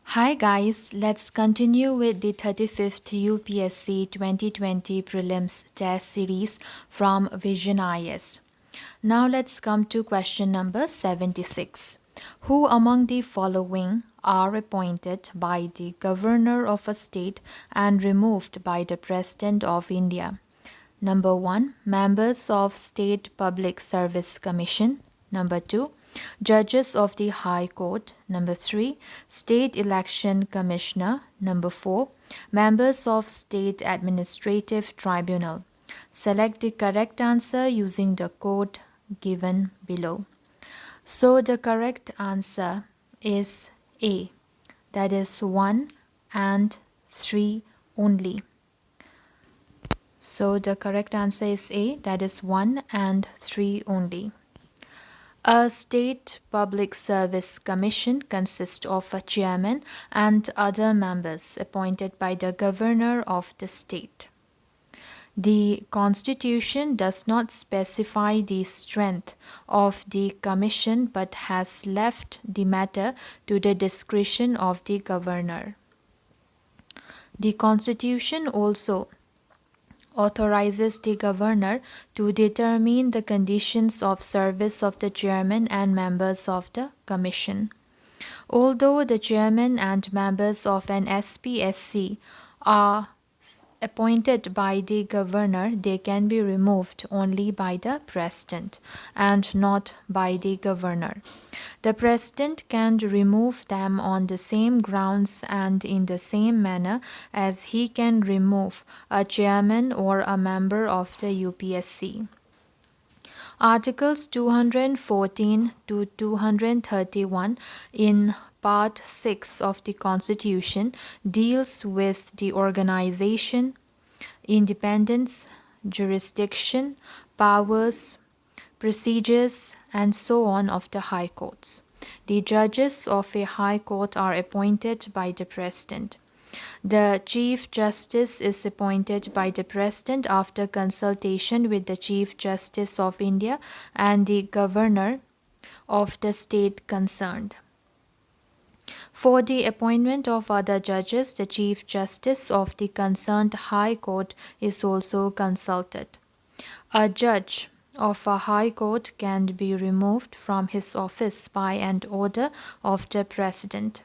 Hi guys, let's continue with the 35th UPSC 2020 Prelims test series from Vision IAS. Now let's come to question number 76. Who among the following are appointed by the governor of a state and removed by the President of India? Number 1. Members of State Public Service Commission. Number 2. Judges of the High Court. Number 3. State Election Commissioner. Number 4. Members of State Administrative Tribunal. Select the correct answer using the code given below. So the correct answer is A. That is 1 and 3 only. So the correct answer is A, that is 1 and 3 only. A state public service commission consists of a chairman and other members appointed by the governor of the state. The Constitution does not specify the strength of the commission but has left the matter to the discretion of the governor. The Constitution also authorizes the governor to determine the conditions of service of the chairman and members of the commission. Although the chairman and members of an SPSC are appointed by the governor, they can be removed only by the president and not by the governor. The president can remove them on the same grounds and in the same manner as he can remove a chairman or a member of the UPSC. Articles 214 to 231 in Part 6 of the Constitution deals with the organization, independence, jurisdiction, powers, procedures, and so on of the high courts. The judges of a high court are appointed by the president. The Chief Justice is appointed by the President after consultation with the Chief Justice of India and the Governor of the state concerned. For the appointment of other judges, the Chief Justice of the concerned High Court is also consulted. A judge of a High Court can be removed from his office by an order of the President.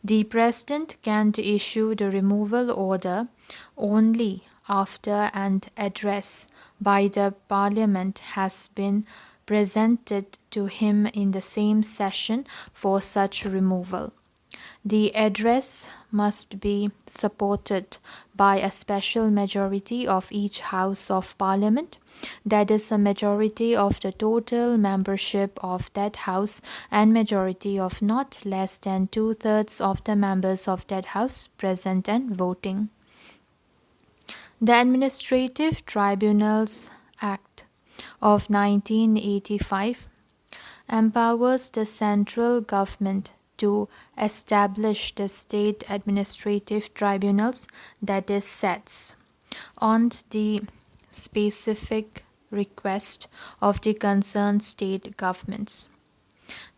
The President can issue the removal order only after an address by the Parliament has been presented to him in the same session for such removal. The address must be supported by a special majority of each House of Parliament, that is, a majority of the total membership of that House and majority of not less than 2/3 of the members of that House present and voting. The Administrative Tribunals Act of 1985 empowers the central government to establish the state administrative tribunals, that is SATs, on the specific request of the concerned state governments.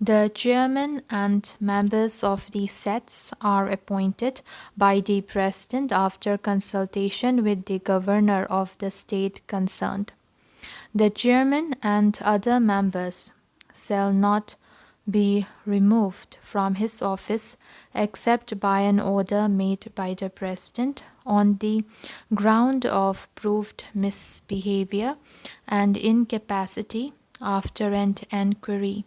The chairman and members of the SATs are appointed by the president after consultation with the governor of the state concerned. The chairman and other members shall not be removed from his office except by an order made by the president on the ground of proved misbehavior and incapacity after an inquiry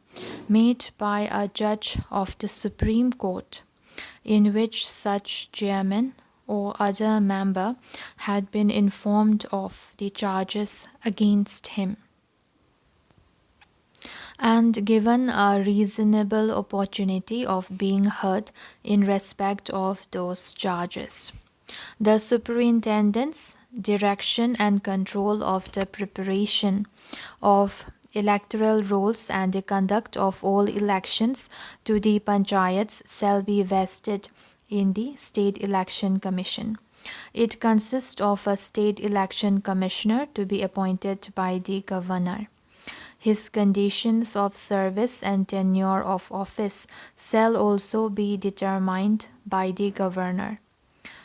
made by a judge of the Supreme Court, in which such chairman or other member had been informed of the charges against him and given a reasonable opportunity of being heard in respect of those charges. The superintendent's direction and control of the preparation of electoral rolls and the conduct of all elections to the panchayats shall be vested in the State Election Commission. It consists of a State Election Commissioner to be appointed by the Governor. His conditions of service and tenure of office shall also be determined by the governor.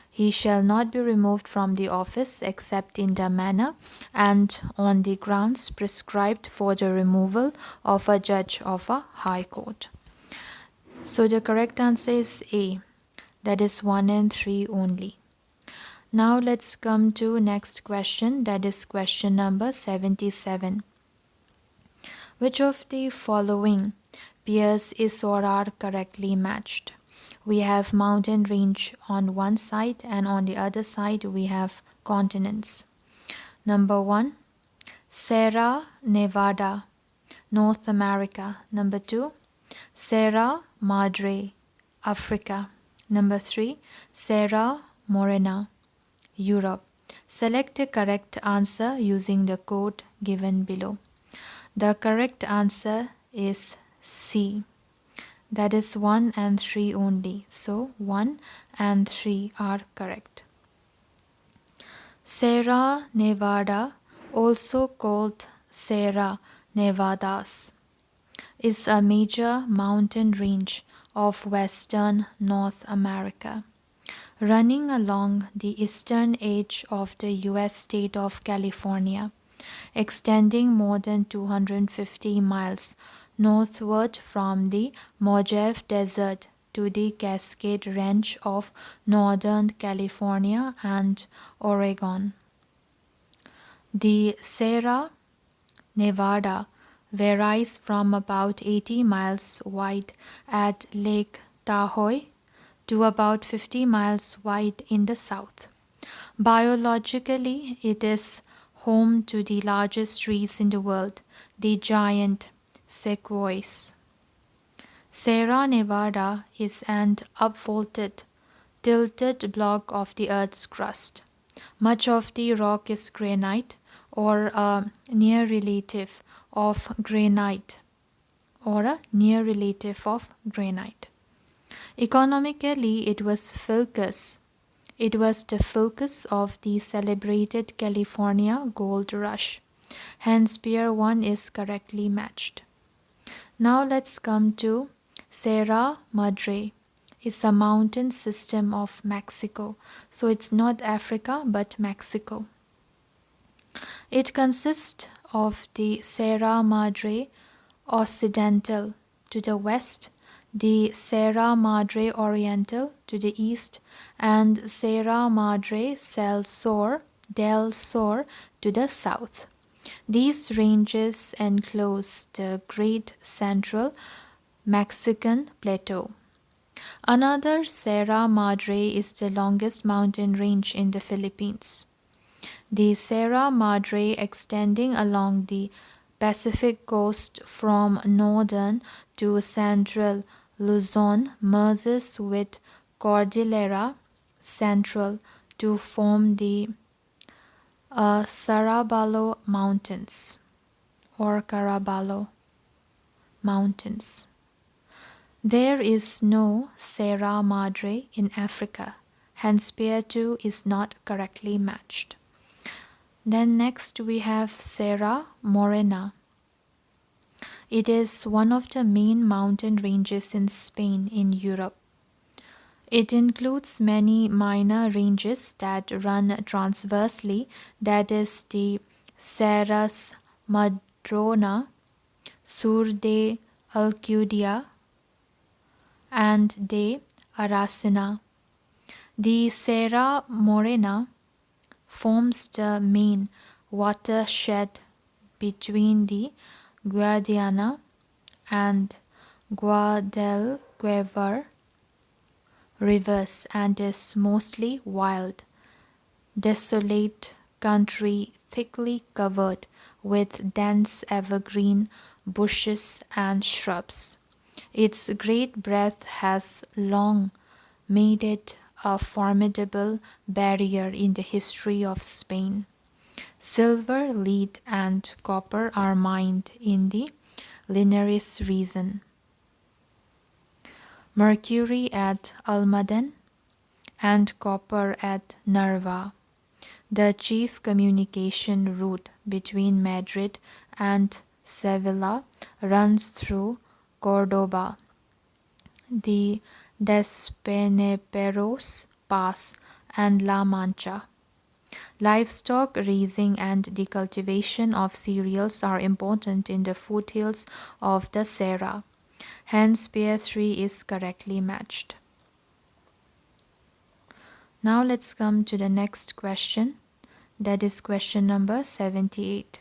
He shall not be removed from the office except in the manner and on the grounds prescribed for the removal of a judge of a high court. So the correct answer is A. That is 1 and 3 only. Now let's come to next question, that is question number 77. Which of the following pairs is or are correctly matched? We have mountain range on one side and on the other side we have continents. Number 1, Sierra Nevada, North America. Number 2, Sierra Madre, Africa. Number 3, Sierra Morena, Europe. Select the correct answer using the code given below. The correct answer is C. That is 1 and 3 only. So 1 and 3 are correct. Sierra Nevada, also called Sierra Nevadas, is a major mountain range of western North America, running along the eastern edge of the U.S. state of California, extending more than 250 miles northward from the Mojave Desert to the Cascade Range of Northern California and Oregon. The Sierra Nevada varies from about 80 miles wide at Lake Tahoe to about 50 miles wide in the south. Biologically, it is home to the largest trees in the world, the giant sequoias. Sierra Nevada is an upvaulted, tilted block of the Earth's crust. Much of the rock is granite or a near relative of granite Economically, it was the focus of the celebrated California gold rush. Hence, pair 1 is correctly matched. Now let's come to Sierra Madre. It's a mountain system of Mexico. So it's not Africa but Mexico. It consists of the Sierra Madre Occidental to the west, the Sierra Madre Oriental to the east, and Sierra Madre del Sur to the south. These ranges enclose the Great Central Mexican Plateau. Another Sierra Madre is the longest mountain range in the Philippines. The Sierra Madre, extending along the Pacific coast from northern to central Luzon, merges with Cordillera Central to form the Caraballo Mountains or Caraballo Mountains. There is no Sierra Madre in Africa, hence pair 2 is not correctly matched. Then next we have Sierra Morena. It is one of the main mountain ranges in Spain in Europe. It includes many minor ranges that run transversely, that is the Serras Madrona, Sur de Alcudia, and de Aracena. The Sierra Morena forms the main watershed between the Guadiana and Guadalquivir rivers and is mostly wild, desolate country thickly covered with dense evergreen bushes and shrubs. Its great breadth has long made it a formidable barrier in the history of Spain. Silver, lead, and copper are mined in the Linares region. Mercury at Almaden and copper at Narva, the chief communication route between Madrid and Sevilla runs through Cordoba. The Despeneperos Pass, and La Mancha. Livestock raising and the cultivation of cereals are important in the foothills of the Sierra. Hence, pair 3 is correctly matched. Now let's come to the next question. That is question number 78.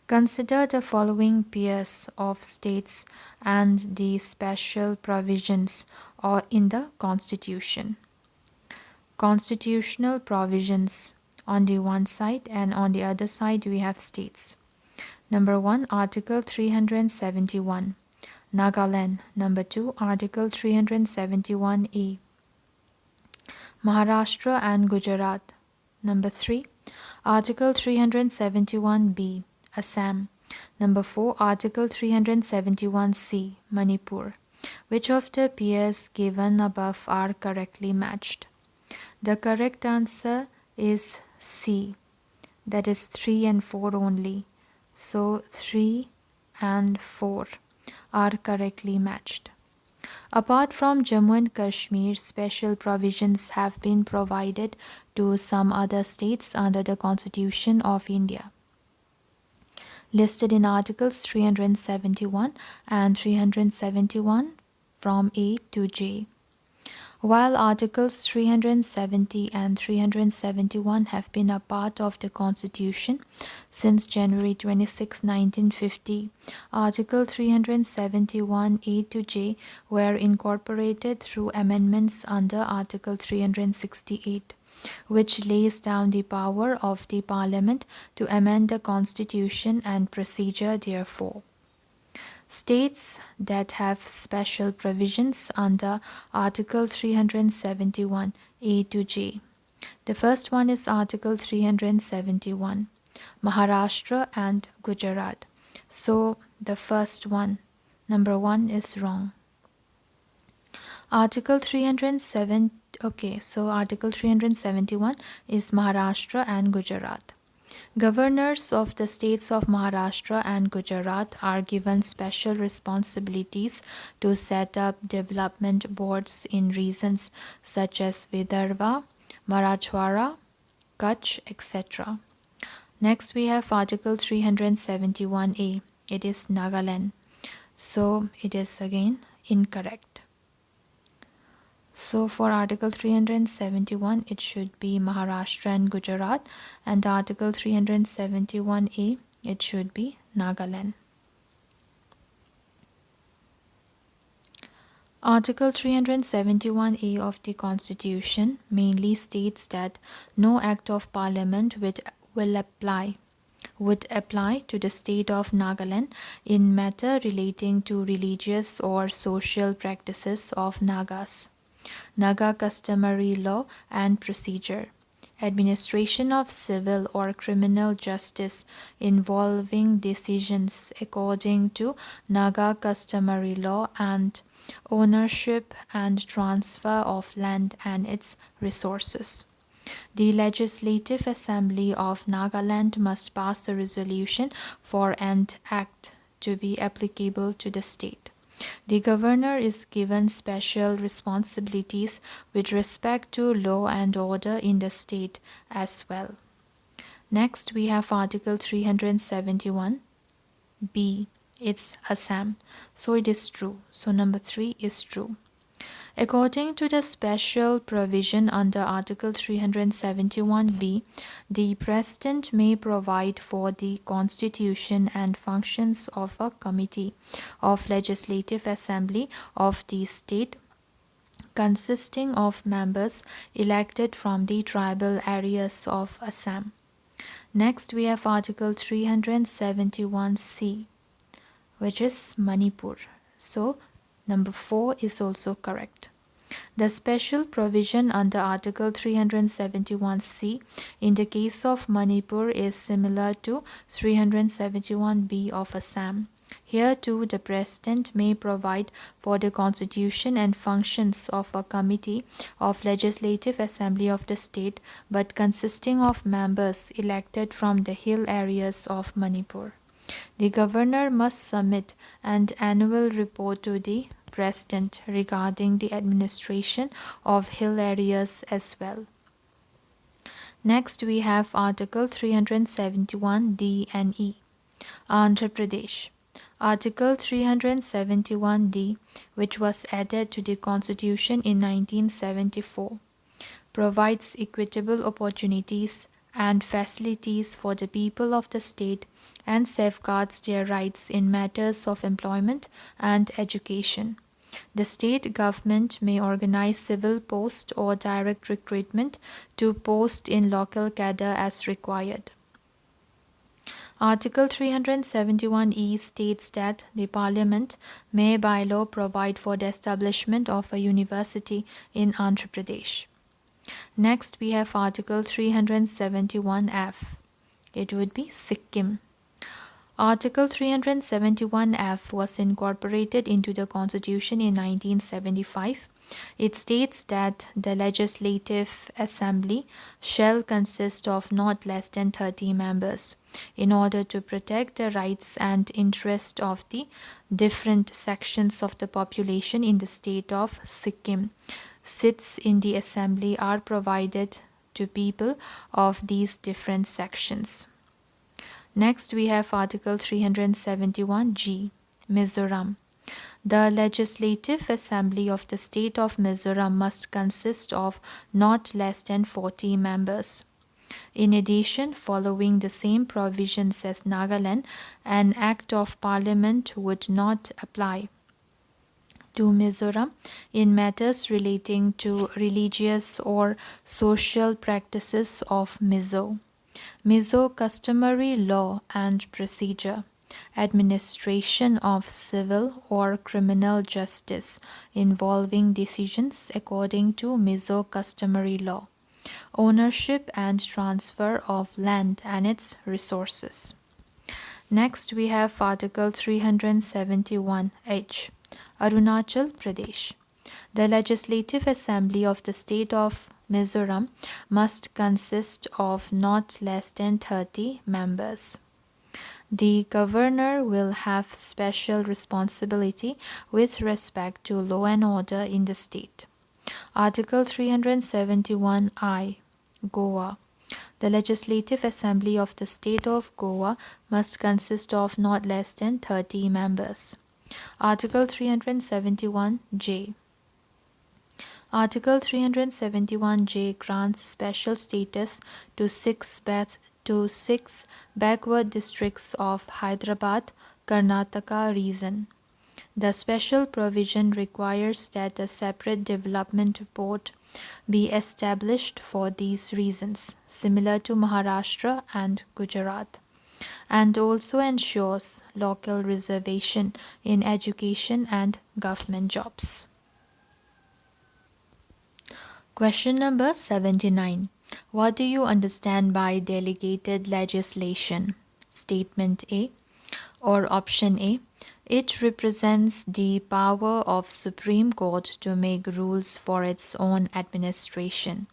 Consider the following pairs of states and the special provisions or in the Constitution. Constitutional provisions on the one side, and on the other side we have states. Number 1, Article 371, Nagaland. Number 2, Article 371A, Maharashtra and Gujarat. Number 3, Article 371B, Assam. Number 4, Article 371C, Manipur. Which of the pairs given above are correctly matched? The correct answer is C, that is 3 and 4 only. So 3 and 4 are correctly matched. Apart from Jammu and Kashmir, special provisions have been provided to some other states under the Constitution of India, listed in Articles 371 and 371 from A to J. While Articles 370 and 371 have been a part of the Constitution since January 26, 1950, Article 371A to J were incorporated through amendments under Article 368, which lays down the power of the Parliament to amend the Constitution and procedure therefore. States that have special provisions under Article 371 A to J. The first one is Article 371, Maharashtra and Gujarat. So the first one, number 1 is wrong. Article 307, okay, so Article 371 is Maharashtra and Gujarat. Governors of the states of Maharashtra and Gujarat are given special responsibilities to set up development boards in regions such as Vidarbha, Marathwada, Kutch, etc. Next we have Article 371A. It is Nagaland. So it is again incorrect. So for Article 371, it should be Maharashtra and Gujarat, and Article 371A, it should be Nagaland. Article 371A of the Constitution mainly states that no Act of Parliament would apply to the state of Nagaland in matter relating to religious or social practices of Nagas, Naga customary law and procedure, administration of civil or criminal justice involving decisions according to Naga customary law, and ownership and transfer of land and its resources. The Legislative Assembly of Nagaland must pass a resolution for an act to be applicable to the state. The governor is given special responsibilities with respect to law and order in the state as well. Next, we have Article 371B. It's Assam. So it is true. So number 3 is true. According to the special provision under Article 371B, the President may provide for the constitution and functions of a committee of Legislative Assembly of the state consisting of members elected from the tribal areas of Assam. Next, we have Article 371C, which is Manipur. So, number 4 is also correct. The special provision under Article 371C in the case of Manipur is similar to 371B of Assam. Here too, the President may provide for the constitution and functions of a committee of Legislative Assembly of the state, but consisting of members elected from the hill areas of Manipur. The governor must submit an annual report to the president regarding the administration of hill areas as well. Next, we have Article 371 D and E. Andhra Pradesh. Article 371D, which was added to the Constitution in 1974, provides equitable opportunities and facilities for the people of the state and safeguards their rights in matters of employment and education. The state government may organize civil post or direct recruitment to post in local cadre as required. Article 371E states that the Parliament may by law provide for the establishment of a university in Andhra Pradesh. Next, we have Article 371F. It would be Sikkim. Article 371F was incorporated into the Constitution in 1975. It states that the Legislative Assembly shall consist of not less than 30 members in order to protect the rights and interests of the different sections of the population in the state of Sikkim. Seats in the assembly are provided to people of these different sections. Next, we have Article 371G, Mizoram. The Legislative Assembly of the State of Mizoram must consist of not less than 40 members. In addition, following the same provisions as Nagaland, an Act of Parliament would not apply to Mizoram in matters relating to religious or social practices of Mizo. Mizo customary law and procedure, administration of civil or criminal justice involving decisions according to Mizo customary law, ownership and transfer of land and its resources. Next, we have Article 371H, Arunachal Pradesh. The Legislative Assembly of the State of Mizoram must consist of not less than 30 members. The governor will have special responsibility with respect to law and order in the state. Article 371I, Goa. The Legislative Assembly of the State of Goa must consist of not less than 30 members. Article 371J. Article 371J grants special status to six backward districts of Hyderabad, Karnataka region. The special provision requires that a separate development board be established for these reasons, similar to Maharashtra and Gujarat, and also ensures local reservation in education and government jobs. Question number 79. What do you understand by delegated legislation? Statement A or option A. It represents the power of Supreme Court to make rules for its own administration.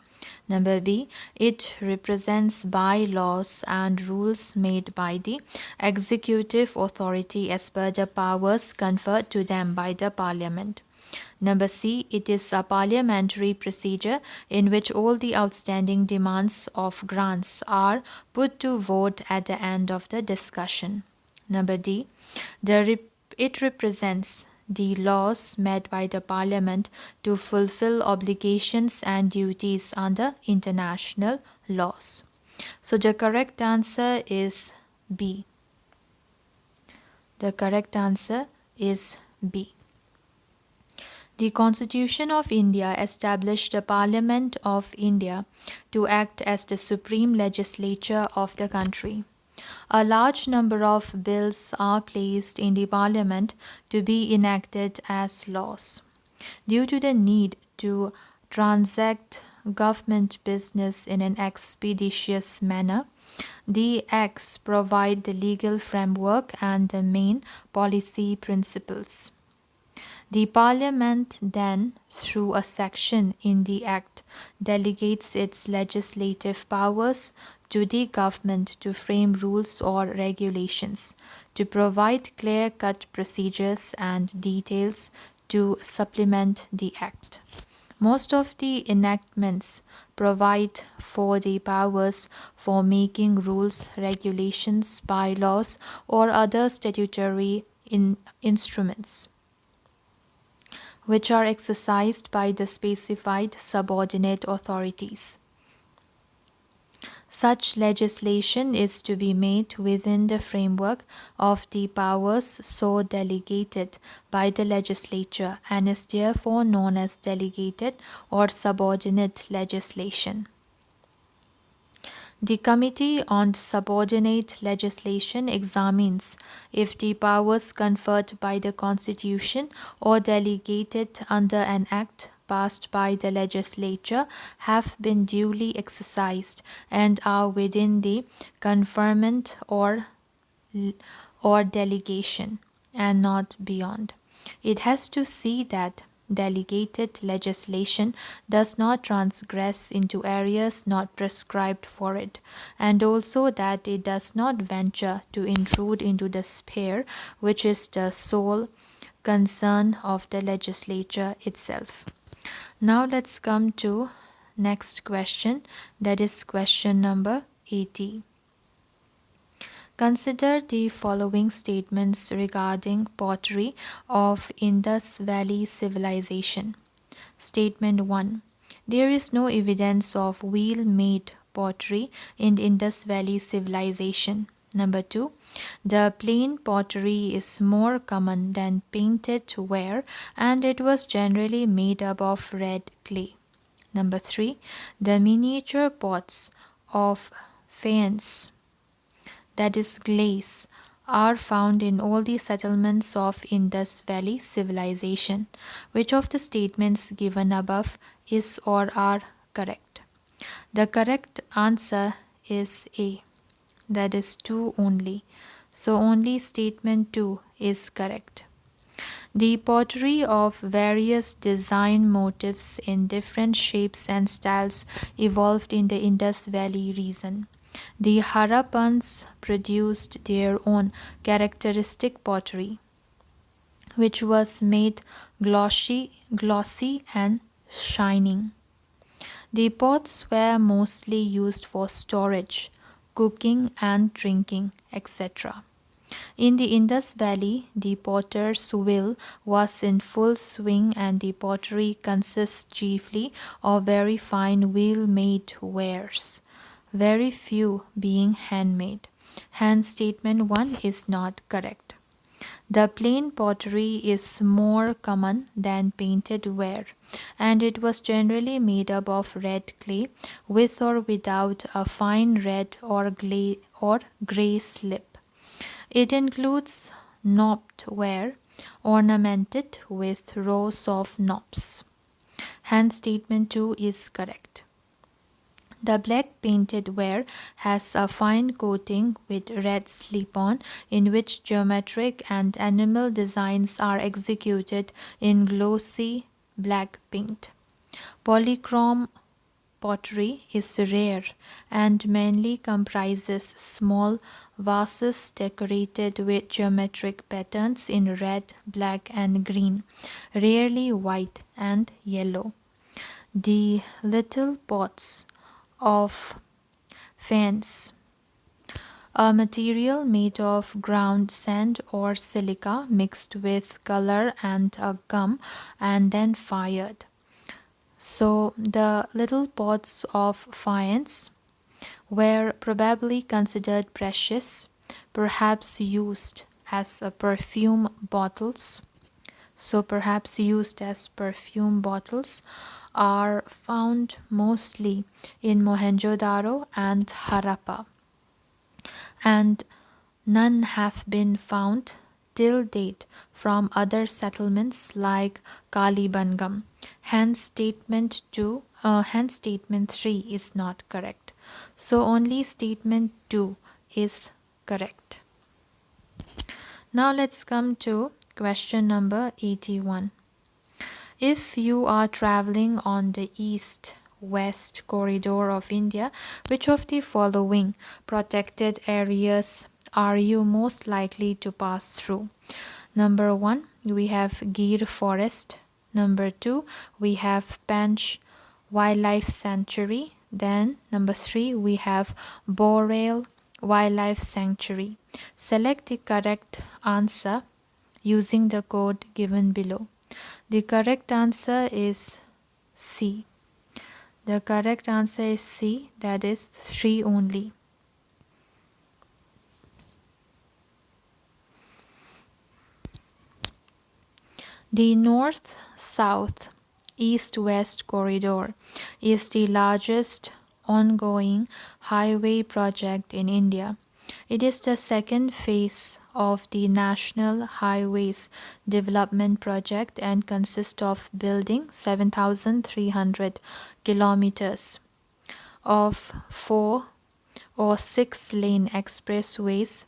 Number B. It represents bylaws and rules made by the executive authority as per the powers conferred to them by the Parliament. Number C. It is a parliamentary procedure in which all the outstanding demands of grants are put to vote at the end of the discussion. Number D. It represents the laws made by the Parliament to fulfill obligations and duties under international laws. So the correct answer is B. The correct answer is B. The Constitution of India established the Parliament of India to act as the supreme legislature of the country. A large number of bills are placed in the Parliament to be enacted as laws. Due to the need to transact government business in an expeditious manner, the Acts provide the legal framework and the main policy principles. The Parliament then, through a section in the Act, delegates its legislative powers to the government to frame rules or regulations, to provide clear-cut procedures and details to supplement the Act. Most of the enactments provide for the powers for making rules, regulations, bylaws, or other statutory instruments, which are exercised by the specified subordinate authorities. Such legislation is to be made within the framework of the powers so delegated by the legislature and is therefore known as delegated or subordinate legislation. The Committee on Subordinate Legislation examines if the powers conferred by the Constitution or delegated under an act passed by the legislature have been duly exercised and are within the conferment or delegation and not beyond. It has to see that delegated legislation does not transgress into areas not prescribed for it, and also that it does not venture to intrude into the sphere which is the sole concern of the legislature itself. Now let's come to next question, that is question number 80. Consider the following statements regarding pottery of Indus Valley civilization. Statement 1. There is no evidence of wheel-made pottery in Indus Valley civilization. Number 2. The plain pottery is more common than painted ware and it was generally made up of red clay. Number 3. The miniature pots of faience, that is glaze, are found in all the settlements of Indus Valley civilization. Which of the statements given above is or are correct? The correct answer is A, that is 2 only. So only statement 2 is correct. The pottery of various design motifs in different shapes and styles evolved in the Indus Valley region. The Harappans produced their own characteristic pottery, which was made glossy and shining. The pots were mostly used for storage, cooking and drinking, etc. In the Indus Valley, the potter's wheel was in full swing and the pottery consists chiefly of very fine wheel-made wares, very few being handmade. Hence, statement 1 is not correct. The plain pottery is more common than painted ware, and it was generally made up of red clay with or without a fine red or grey slip. It includes knobbed ware ornamented with rows of knobs. Hence, statement 2 is correct. The black painted ware has a fine coating with red slip-on in which geometric and animal designs are executed in glossy black paint. Polychrome pottery is rare and mainly comprises small vases decorated with geometric patterns in red, black, and green, rarely white and yellow. The little pots of faience, a material made of ground sand or silica mixed with color and a gum and then fired. So the little pots of faience were probably considered precious, perhaps used as perfume bottles. So perhaps used as perfume bottles are found mostly in Mohenjo-daro and Harappa, and none have been found till date from other settlements like Kalibangam. Hence statement 3 is not correct. So only statement 2 is correct. Now let's come to Question number 81. If you are traveling on the east-west corridor of India, which of the following protected areas are you most likely to pass through? Number 1, we have Gir Forest. Number 2, we have Panch Wildlife Sanctuary. Then number 3, we have Boreal Wildlife Sanctuary. Select the correct answer using the code given below. The correct answer is C. The correct answer is C, that is 3 only. The north-south east-west corridor is the largest ongoing highway project in India. It is the second phase of the National Highways Development Project and consists of building 7,300 kilometers of 4 or 6-lane expressways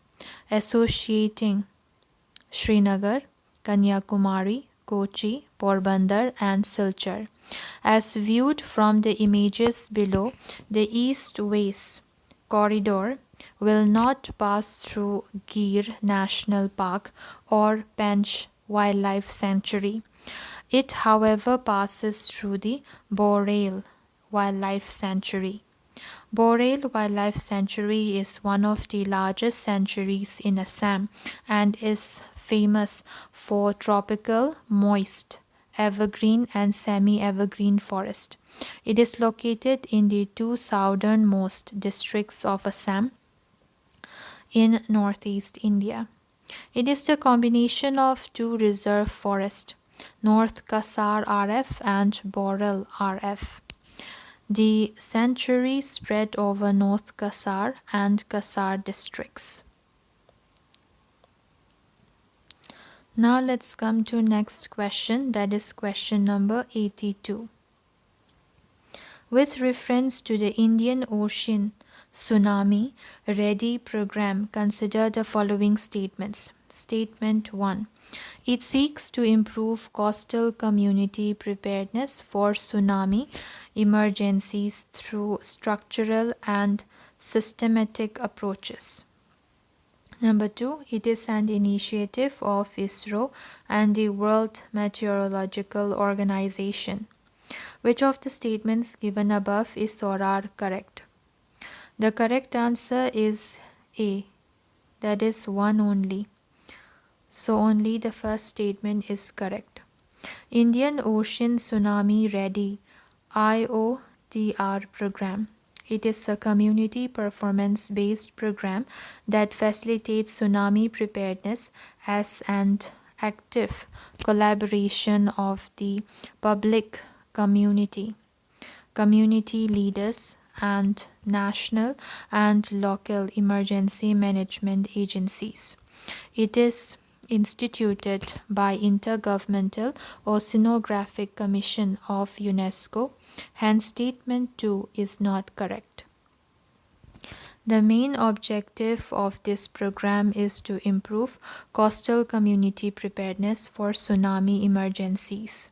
associating Srinagar, Kanyakumari, Kochi, Porbandar and Silchar. As viewed from the images below, the east-west corridor will not pass through Gir National Park or Panch Wildlife Sanctuary. It, however, passes through the Boreal Wildlife Sanctuary. Boreal Wildlife Sanctuary is one of the largest sanctuaries in Assam and is famous for tropical, moist, evergreen and semi-evergreen forest. It is located in the two southernmost districts of Assam in northeast India. It is the combination of two reserve forests, North Kasar RF and Boreal RF. The sanctuary spread over North Kasar and Kasar districts. Now let's come to next question, that is question number 82. With reference to the Indian Ocean Tsunami Ready program, consider the following statements. Statement 1. It seeks to improve coastal community preparedness for tsunami emergencies through structural and systematic approaches. Number 2, it is an initiative of ISRO and the World Meteorological Organization. Which of the statements given above is or are correct? The correct answer is A, that is 1 only. So only the first statement is correct. Indian Ocean Tsunami Ready IOTR program. It is a community performance based program that facilitates tsunami preparedness as an active collaboration of the public community leaders and national and local emergency management agencies. It is instituted by Intergovernmental Oceanographic Commission of UNESCO. Hence, statement 2 is not correct. The main objective of this program is to improve coastal community preparedness for tsunami emergencies,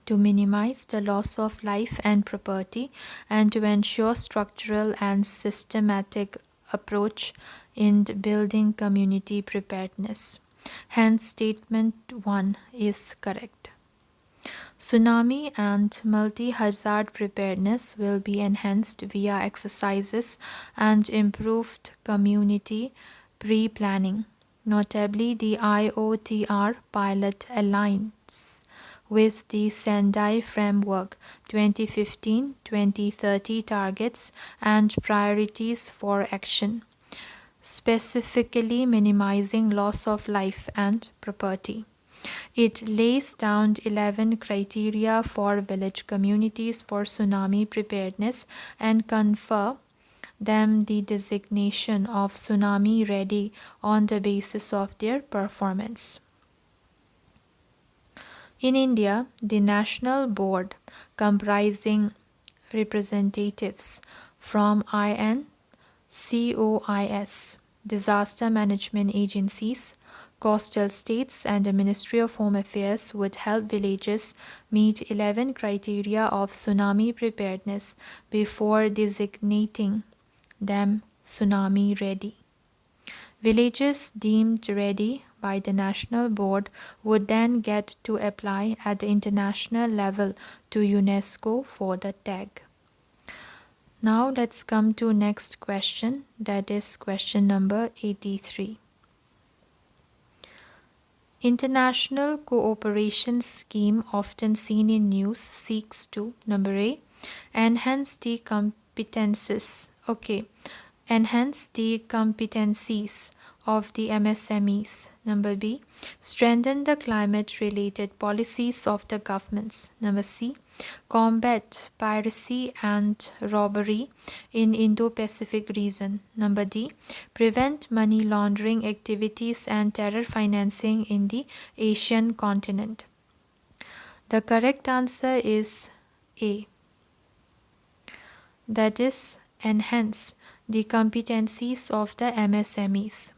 to minimize the loss of life and property, and to ensure structural and systematic approach in building community preparedness. Hence, statement 1 is correct. Tsunami and multi-hazard preparedness will be enhanced via exercises and improved community pre-planning. Notably, the IOTR pilot aligns with the Sendai Framework 2015-2030 targets and priorities for action, specifically minimizing loss of life and property. It lays down 11 criteria for village communities for tsunami preparedness and confer them the designation of tsunami ready on the basis of their performance. In India, the National Board, comprising representatives from INCOIS, disaster management agencies, coastal states and the Ministry of Home Affairs would help villages meet 11 criteria of tsunami preparedness before designating them tsunami ready. Villages deemed ready by the national board would then get to apply at the international level to UNESCO for the tag. Now let's come to next question, that is question number 83. International cooperation scheme often seen in news seeks to number A, enhance the competences. Enhance the competencies of the MSMEs. Number B, strengthen the climate-related policies of the governments. Number C, combat piracy and robbery in Indo-Pacific region. Number D, prevent money laundering activities and terror financing in the Asian continent. The correct answer is A, that is enhance the competencies of the MSMEs.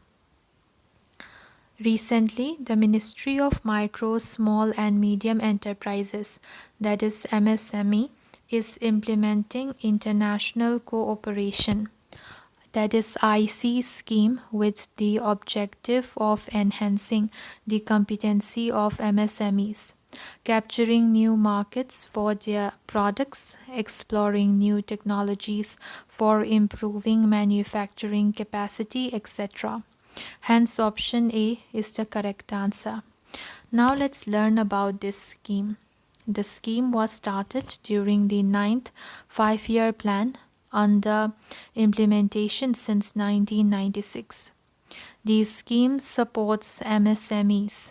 Recently, the Ministry of Micro, Small and Medium Enterprises, that is MSME, is implementing international cooperation, that is IC scheme, with the objective of enhancing the competency of MSMEs, capturing new markets for their products, exploring new technologies for improving manufacturing capacity, etc. Hence, option A is the correct answer. Now let's learn about this scheme. The scheme was started during the 9th five-year plan under implementation since 1996. The scheme supports MSMEs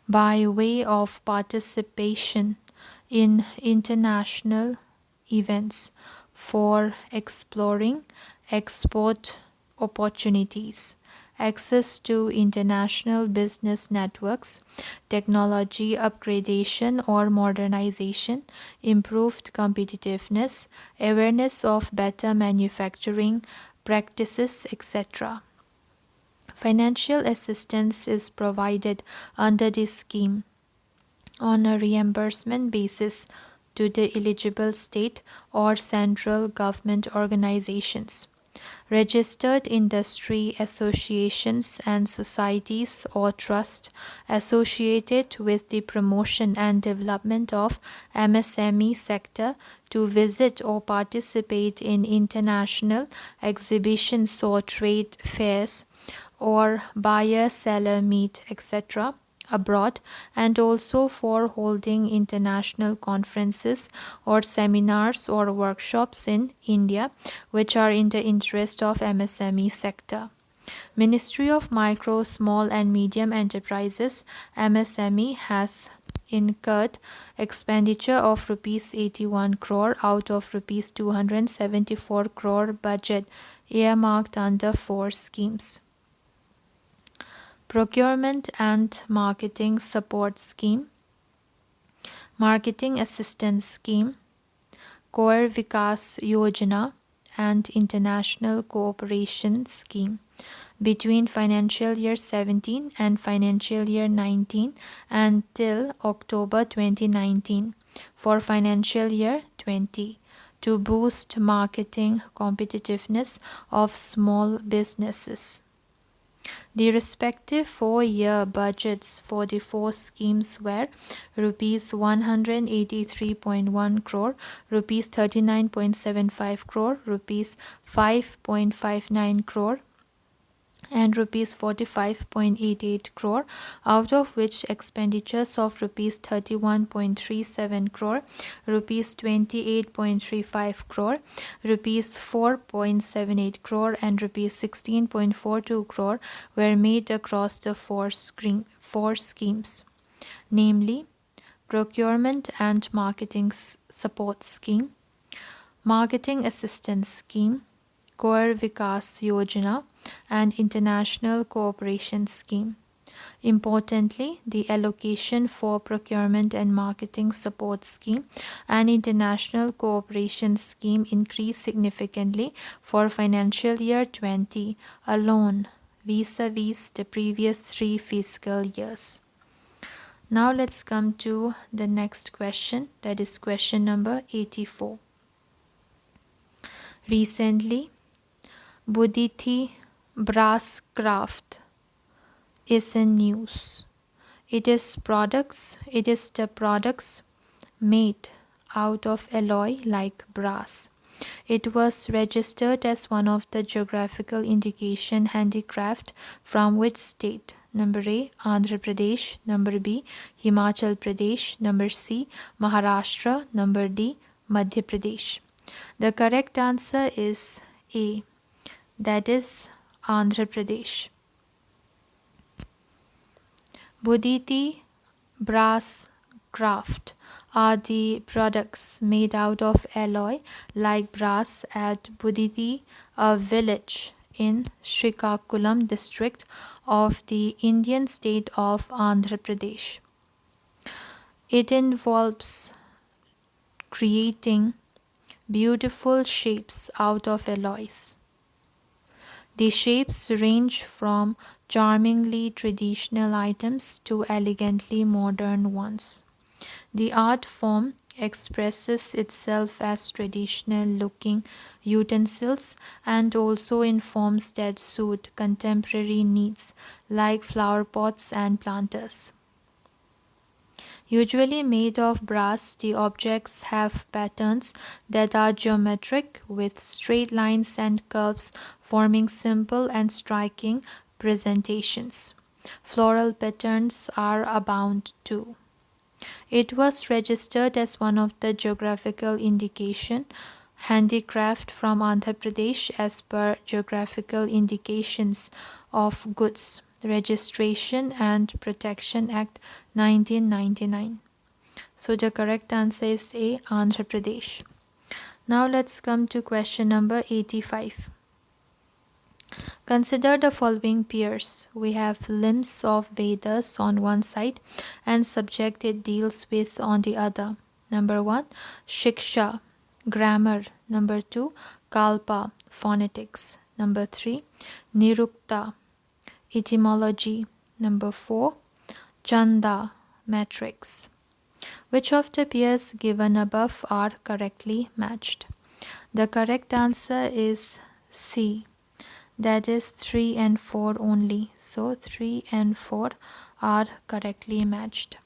by way of participation in international events for exploring export opportunities, access to international business networks, technology upgradation or modernization, improved competitiveness, awareness of better manufacturing practices, etc. Financial assistance is provided under this scheme on a reimbursement basis to the eligible state or central government organizations, registered industry associations and societies or trusts associated with the promotion and development of MSME sector to visit or participate in international exhibitions or trade fairs or buyer-seller meet, etc., abroad, and also for holding international conferences or seminars or workshops in India, which are in the interest of MSME sector. Ministry of Micro, Small and Medium Enterprises (MSME) has incurred expenditure of rupees 81 crore out of rupees 274 crore budget earmarked under 4 schemes. Procurement and Marketing Support Scheme, Marketing Assistance Scheme, Kaur Vikas Yojana, and International Cooperation Scheme between financial year 17 and financial year 19 until October 2019 for financial year 20 to boost marketing competitiveness of small businesses. The respective 4-year budgets for the 4 schemes were rupees 183.1 crore, rupees 39.75 crore, rupees 5.59 crore, and rupees 45.88 crore, out of which expenditures of rupees 31.37 crore, rupees 28.35 crore, rupees 4.78 crore, and rupees 16.42 crore were made across the 4 schemes, namely Procurement and Marketing Support Scheme, Marketing Assistance Scheme, Kaur Vikas Yojana, and International Cooperation Scheme. Importantly, the allocation for Procurement and Marketing Support Scheme and International Cooperation Scheme increased significantly for financial year 20 alone, vis-a-vis the previous 3 fiscal years. Now let's come to the next question, that is question number 84. Recently, Budithi brass craft is in news. It is the products made out of alloy like brass. It was registered as one of the geographical indication handicraft from which state? Number A, Andhra Pradesh. Number B, Himachal Pradesh. Number C, Maharashtra. Number D, Madhya Pradesh. The correct answer is A, that is Andhra Pradesh. Buditi brass craft are the products made out of alloy like brass at Buditi, a village in Srikakulam district of the Indian state of Andhra Pradesh. It involves creating beautiful shapes out of alloys. The shapes range from charmingly traditional items to elegantly modern ones. The art form expresses itself as traditional looking utensils and also in forms that suit contemporary needs like flower pots and planters. Usually made of brass, the objects have patterns that are geometric with straight lines and curves forming simple and striking presentations. Floral patterns are abound too. It was registered as one of the geographical indication handicraft from Andhra Pradesh as per Geographical Indications of Goods Registration and Protection Act 1999. So the correct answer is A, Andhra Pradesh. Now let's come to question number 85. Consider the following pairs. We have limbs of Vedas on one side and subject it deals with on the other. Number 1, Shiksha, grammar. Number 2, Kalpa, phonetics. Number 3, Nirukta, etymology. Number 4, Chanda, matrix. Which of the pairs given above are correctly matched? The correct answer is C, that is 3 and 4 only. So 3 and 4 are correctly matched.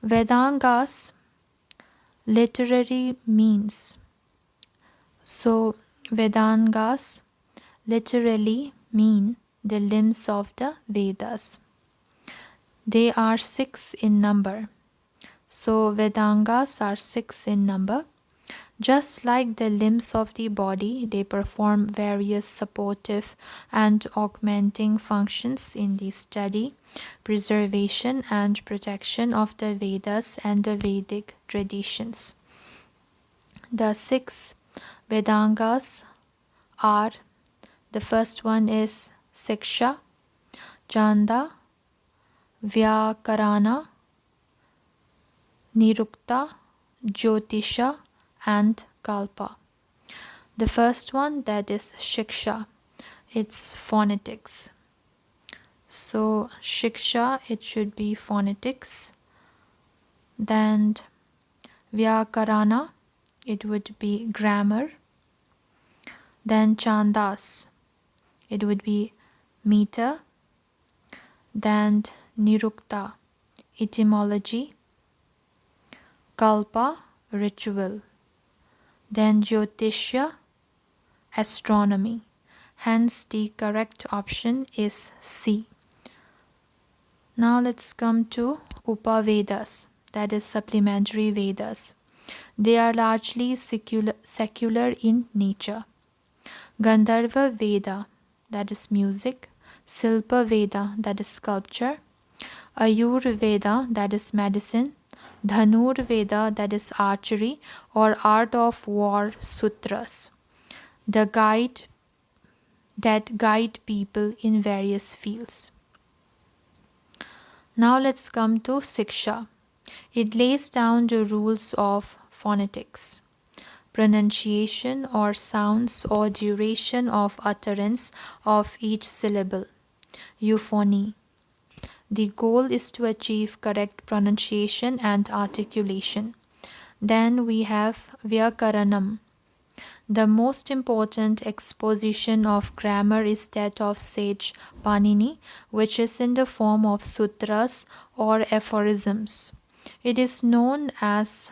Vedangas literary means. So Vedangas literally mean the limbs of the Vedas. They are 6 in number. So Vedangas are 6 in number. Just like the limbs of the body, they perform various supportive and augmenting functions in the study, preservation, and protection of the Vedas and the Vedic traditions. The 6 Vedangas are, the first one is Siksha, Chanda, Vyakarana, Nirukta, Jyotisha, and Kalpa. The first one, that is Shiksha, it's phonetics. So Shiksha, it should be phonetics. Then Vyakarana, it would be grammar. Then Chandas, it would be meter. Then Nirukta, etymology. Kalpa, ritual. Then Jyotisha, astronomy. Hence the correct option is C. Now let's come to Upavedas, that is supplementary Vedas. They are largely secular in nature. Gandharva Veda, that is music. Silpa Veda, that is sculpture. Ayurveda, that is medicine. Dhanur Veda, that is archery or art of war sutras, the guide that guide people in various fields. Now let's come to Siksha. It lays down the rules of phonetics, pronunciation or sounds or duration of utterance of each syllable. Euphony. The goal is to achieve correct pronunciation and articulation. Then we have Vyakaranam. The most important exposition of grammar is that of sage Panini, which is in the form of sutras or aphorisms. It is known as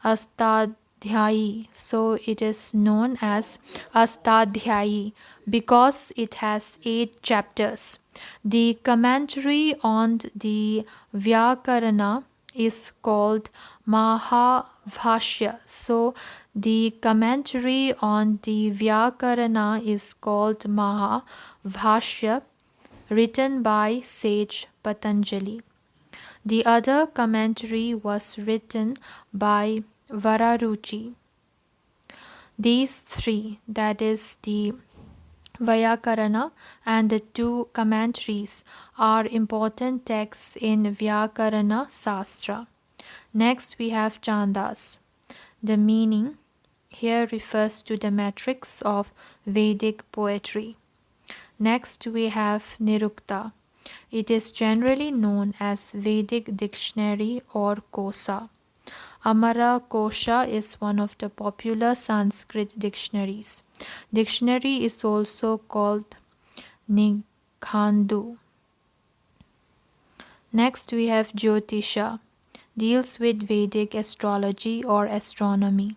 Astadhyayi. So it is known as Astadhyayi because it has 8 chapters. The commentary on the Vyakarana is called Mahabhashya. So the commentary on the Vyakarana is called Mahabhashya, written by sage Patanjali. The other commentary was written by Vararuchi. These three, that is the Vyakarana and the 2 commentaries, are important texts in Vyakarana Sastra. Next we have Chandas. The meaning here refers to the metrics of Vedic poetry. Next we have Nirukta. It is generally known as Vedic dictionary or Kosa. Amara Kosha is one of the popular Sanskrit dictionaries. Dictionary is also called Nikhandu. Next we have Jyotisha, deals with Vedic astrology or astronomy.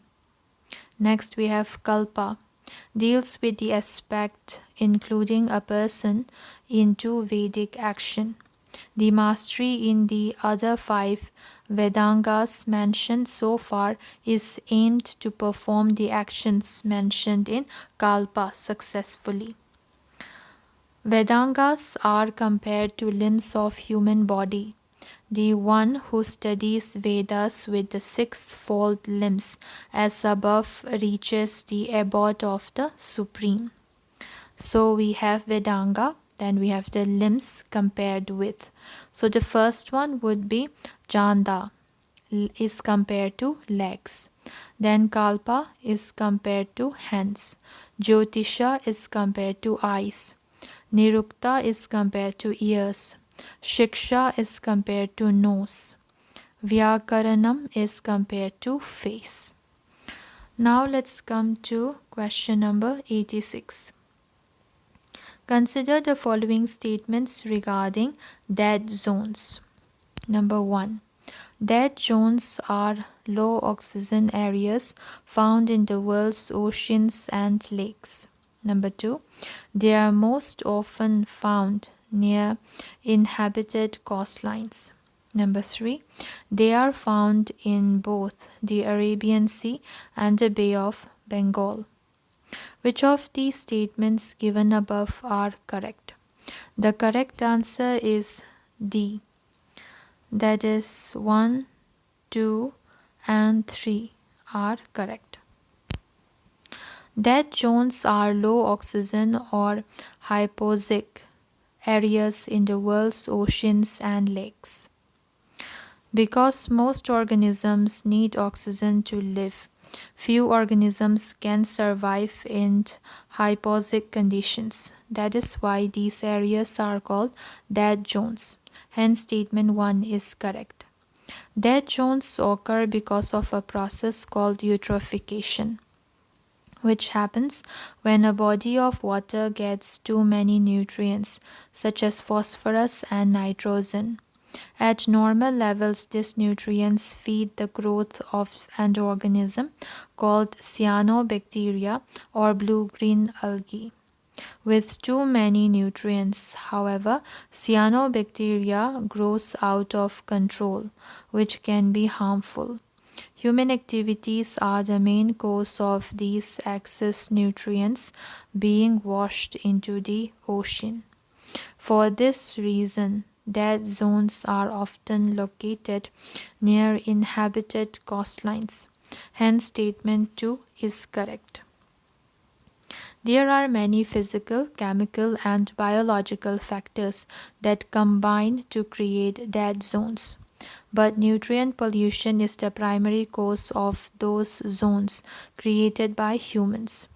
Next we have Kalpa, deals with the aspect including a person into Vedic action. The mastery in the other 5 Vedangas mentioned so far is aimed to perform the actions mentioned in Kalpa successfully. Vedangas are compared to limbs of human body. The one who studies Vedas with the 6-fold limbs as above reaches the abode of the Supreme. So we have Vedanga, then we have the limbs compared with. So the first one would be Chanda, is compared to legs. Then Kalpa is compared to hands. Jyotisha is compared to eyes. Nirukta is compared to ears. Shiksha is compared to nose. Vyakaranam is compared to face. Now let's come to question number 86. Consider the following statements regarding dead zones. Number 1. Dead zones are low oxygen areas found in the world's oceans and lakes. Number 2. They are most often found near inhabited coastlines. Number 3. They are found in both the Arabian Sea and the Bay of Bengal. Which of these statements given above are correct? The correct answer is D. That is 1, 2, and 3 are correct. Dead zones are low oxygen or hypoxic areas in the world's oceans and lakes. Because most organisms need oxygen to live, few organisms can survive in hypoxic conditions. That is why these areas are called dead zones. Hence, statement 1 is correct. Dead zones occur because of a process called eutrophication, which happens when a body of water gets too many nutrients, such as phosphorus and nitrogen. At normal levels, these nutrients feed the growth of an organism called cyanobacteria or blue-green algae. With too many nutrients, however, cyanobacteria grows out of control, which can be harmful. Human activities are the main cause of these excess nutrients being washed into the ocean. For this reason, dead zones are often located near inhabited coastlines. Hence, statement 2 is correct. There are many physical, chemical, and biological factors that combine to create dead zones. but nutrient pollution is the primary cause of those zones created by humans.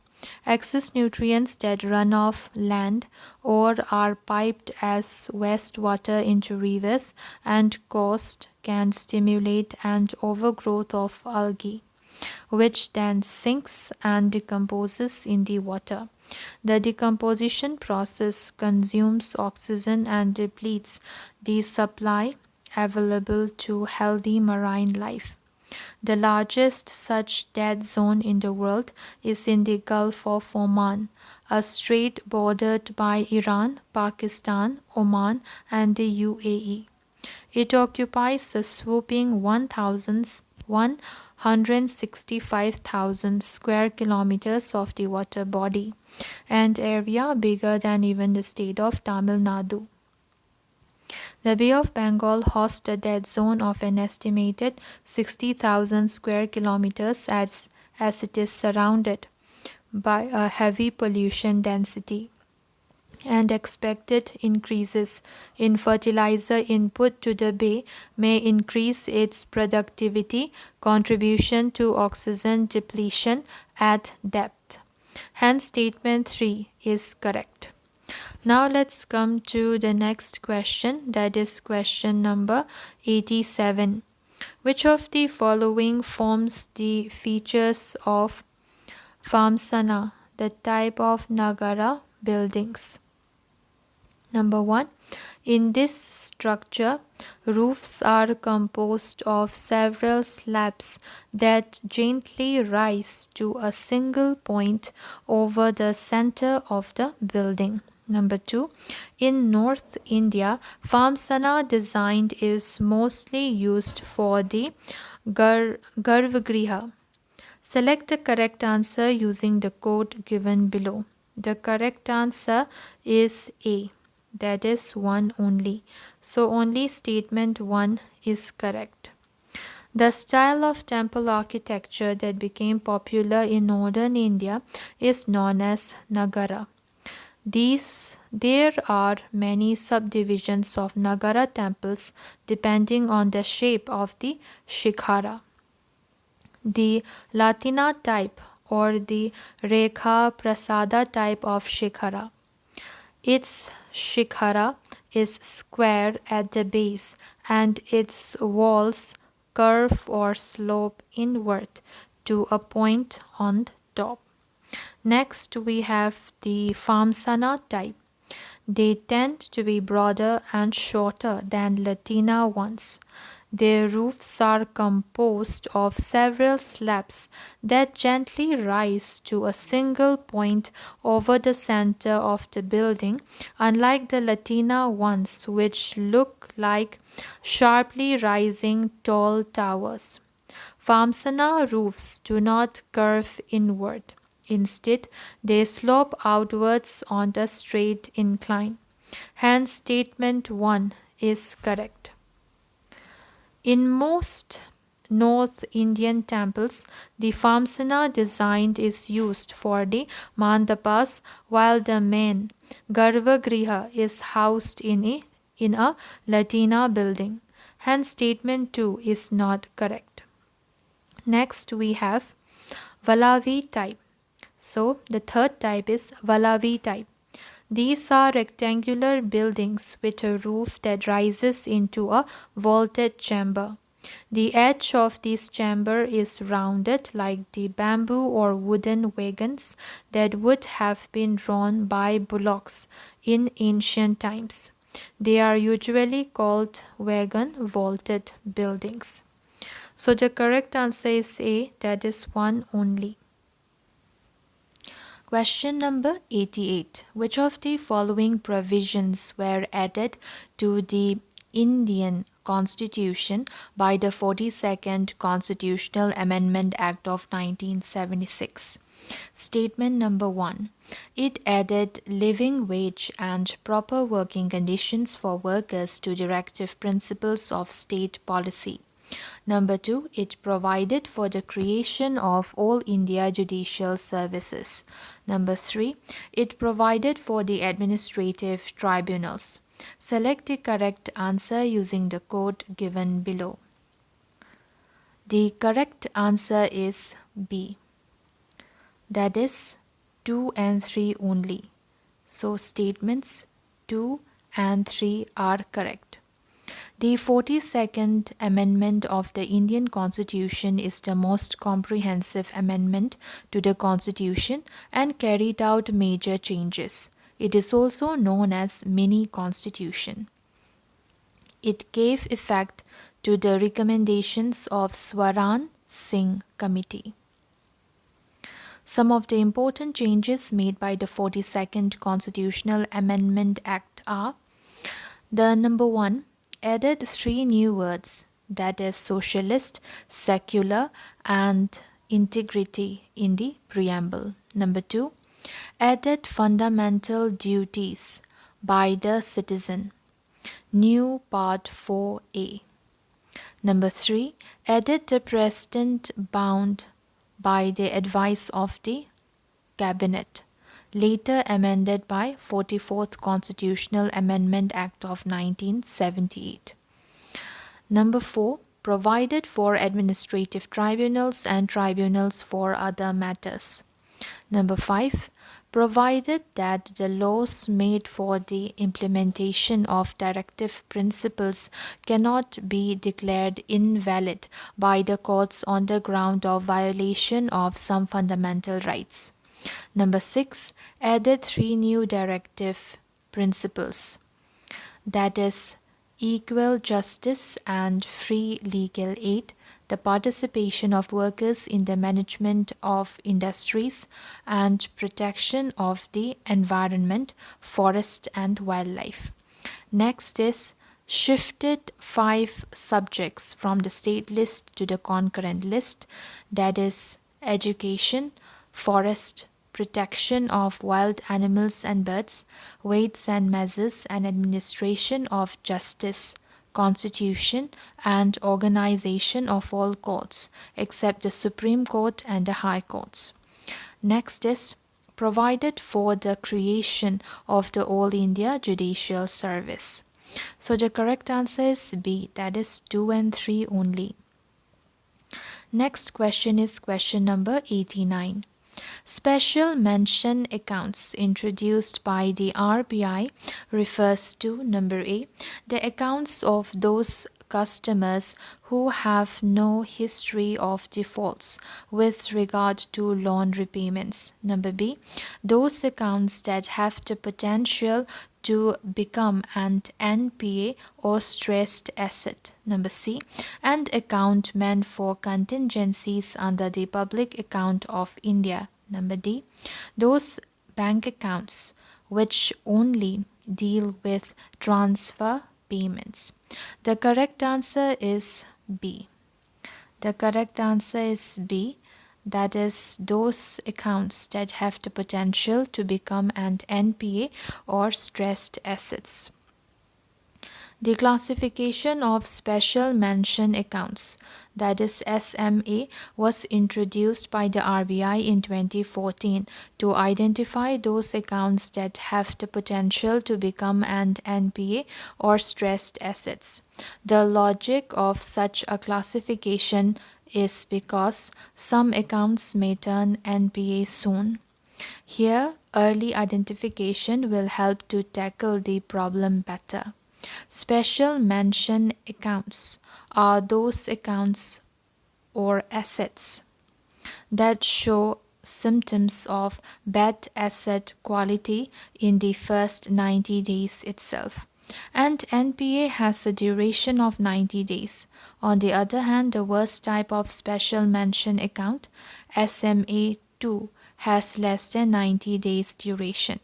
Excess nutrients that run off land or are piped as wastewater into rivers and coast can stimulate an overgrowth of algae, which then sinks and decomposes in the water. The decomposition process consumes oxygen and depletes the supply available to healthy marine life. The largest such dead zone in the world is in the Gulf of Oman, a strait bordered by Iran, Pakistan, Oman, and the UAE. It occupies a swooping 165,000 square kilometers of the water body, an area bigger than even the state of Tamil Nadu. The Bay of Bengal hosts a dead zone of an estimated 60,000 square kilometers as it is surrounded by a heavy pollution density, and expected increases in fertilizer input to the bay may increase its productivity contribution to oxygen depletion at depth. Hence statement 3 is correct. Now let's come to the next question, that is question number 87. Which of the following forms the features of Vamsana, the type of Nagara buildings? Number 1. In this structure, roofs are composed of several slabs that gently rise to a single point over the center of the building. Number 2. In North India, Vamsana design is mostly used for the Garvagriha. Select the correct answer using the code given below. The correct answer is A, that is 1 only. So only statement 1 is correct. The style of temple architecture that became popular in northern India is known as Nagara. There are many subdivisions of Nagara temples depending on the shape of the shikhara. The Latina type or the Rekha Prasada type of shikhara. Its shikhara is square at the base and its walls curve or slope inward to a point on top. Next we have the Vamsana type. They tend to be broader and shorter than Latina ones. Their roofs are composed of several slabs that gently rise to a single point over the center of the building, unlike the Latina ones, which look like sharply rising tall towers. Vamsana roofs do not curve inward. Instead, they slope outwards on the straight incline. Hence, statement 1 is correct. In most North Indian temples, the Vamsana design is used for the mandapas, while the main Garvagriha is housed in a Latina building. Hence, statement 2 is not correct. Next, we have Valavi type. So, the third type is Valavi type. These are rectangular buildings with a roof that rises into a vaulted chamber. The edge of this chamber is rounded like the bamboo or wooden wagons that would have been drawn by bullocks in ancient times. They are usually called wagon vaulted buildings. So the correct answer is A, that is 1 only. Question number 88. Which of the following provisions were added to the Indian Constitution by the 42nd Constitutional Amendment Act of 1976? Statement number 1. It added living wage and proper working conditions for workers to directive principles of state policy. Number 2, it provided for the creation of All India Judicial Services. Number 3, it provided for the administrative tribunals. Select the correct answer using the code given below. The correct answer is B. That is 2 and 3 only. So statements 2 and 3 are correct. The 42nd Amendment of the Indian Constitution is the most comprehensive amendment to the Constitution and carried out major changes. It is also known as Mini Constitution. It gave effect to the recommendations of Swaran Singh Committee. Some of the important changes made by the 42nd Constitutional Amendment Act are: the number 1 added 3 new words, that is socialist, secular and integrity in the preamble. Number 2 added fundamental duties by the citizen. New Part 4A. Number 3 added the president bound by the advice of the cabinet, later amended by 44th Constitutional Amendment Act of 1978. Number 4 provided for administrative tribunals and tribunals for other matters. Number 5 provided that the laws made for the implementation of directive principles cannot be declared invalid by the courts on the ground of violation of some fundamental rights. Number 6 added 3 new directive principles, that is equal justice and free legal aid, the participation of workers in the management of industries, and protection of the environment, forest and wildlife. Next is shifted 5 subjects from the state list to the concurrent list, that is education, forest, protection of wild animals and birds, weights and measures and administration of justice, constitution and organization of all courts except the Supreme Court and the High Courts. Next is provided for the creation of the All India Judicial Service. So the correct answer is B, that is 2 and 3 only. Next question is question number 89. Special mention accounts introduced by the RBI refers to number A, the accounts of those customers who have no history of defaults with regard to loan repayments. Number B, those accounts that have the potential to become an NPA or stressed asset. Number C, an account meant for contingencies under the Public Account of India. Number D, those bank accounts which only deal with transfer payments. The correct answer is B. The correct answer is B. That is those accounts that have the potential to become an NPA or stressed assets. The classification of special mention accounts, that is SMA, was introduced by the RBI in 2014 to identify those accounts that have the potential to become an NPA or stressed assets. The logic of such a classification is because some accounts may turn NPA soon. Here, early identification will help to tackle the problem better. Special mention accounts are those accounts or assets that show symptoms of bad asset quality in the first 90 days itself. And NPA has a duration of 90 days. On the other hand, the worst type of special mention account, SMA2, has less than 90 days duration.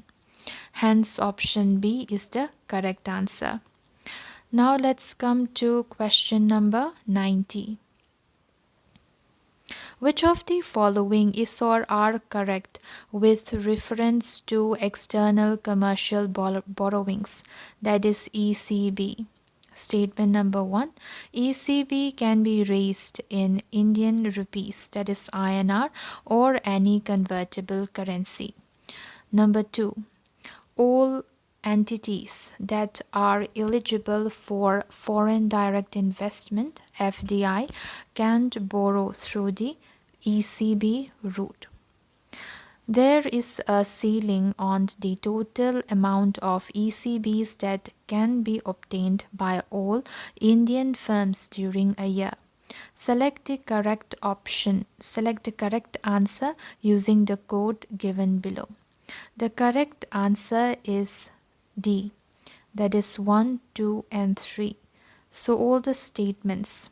Hence, option B is the correct answer. Now let's come to question number 90. Which of the following is or are correct with reference to external commercial borrowings, that is ECB? Statement number 1, ECB can be raised in Indian rupees, that is INR, or any convertible currency. Number 2, all entities that are eligible for foreign direct investment (FDI) can't borrow through the ECB route. There is a ceiling on the total amount of ECBs that can be obtained by all Indian firms during a year. Select the correct answer using the code given below. The correct answer is D, that is 1, 2, and 3. So all the statements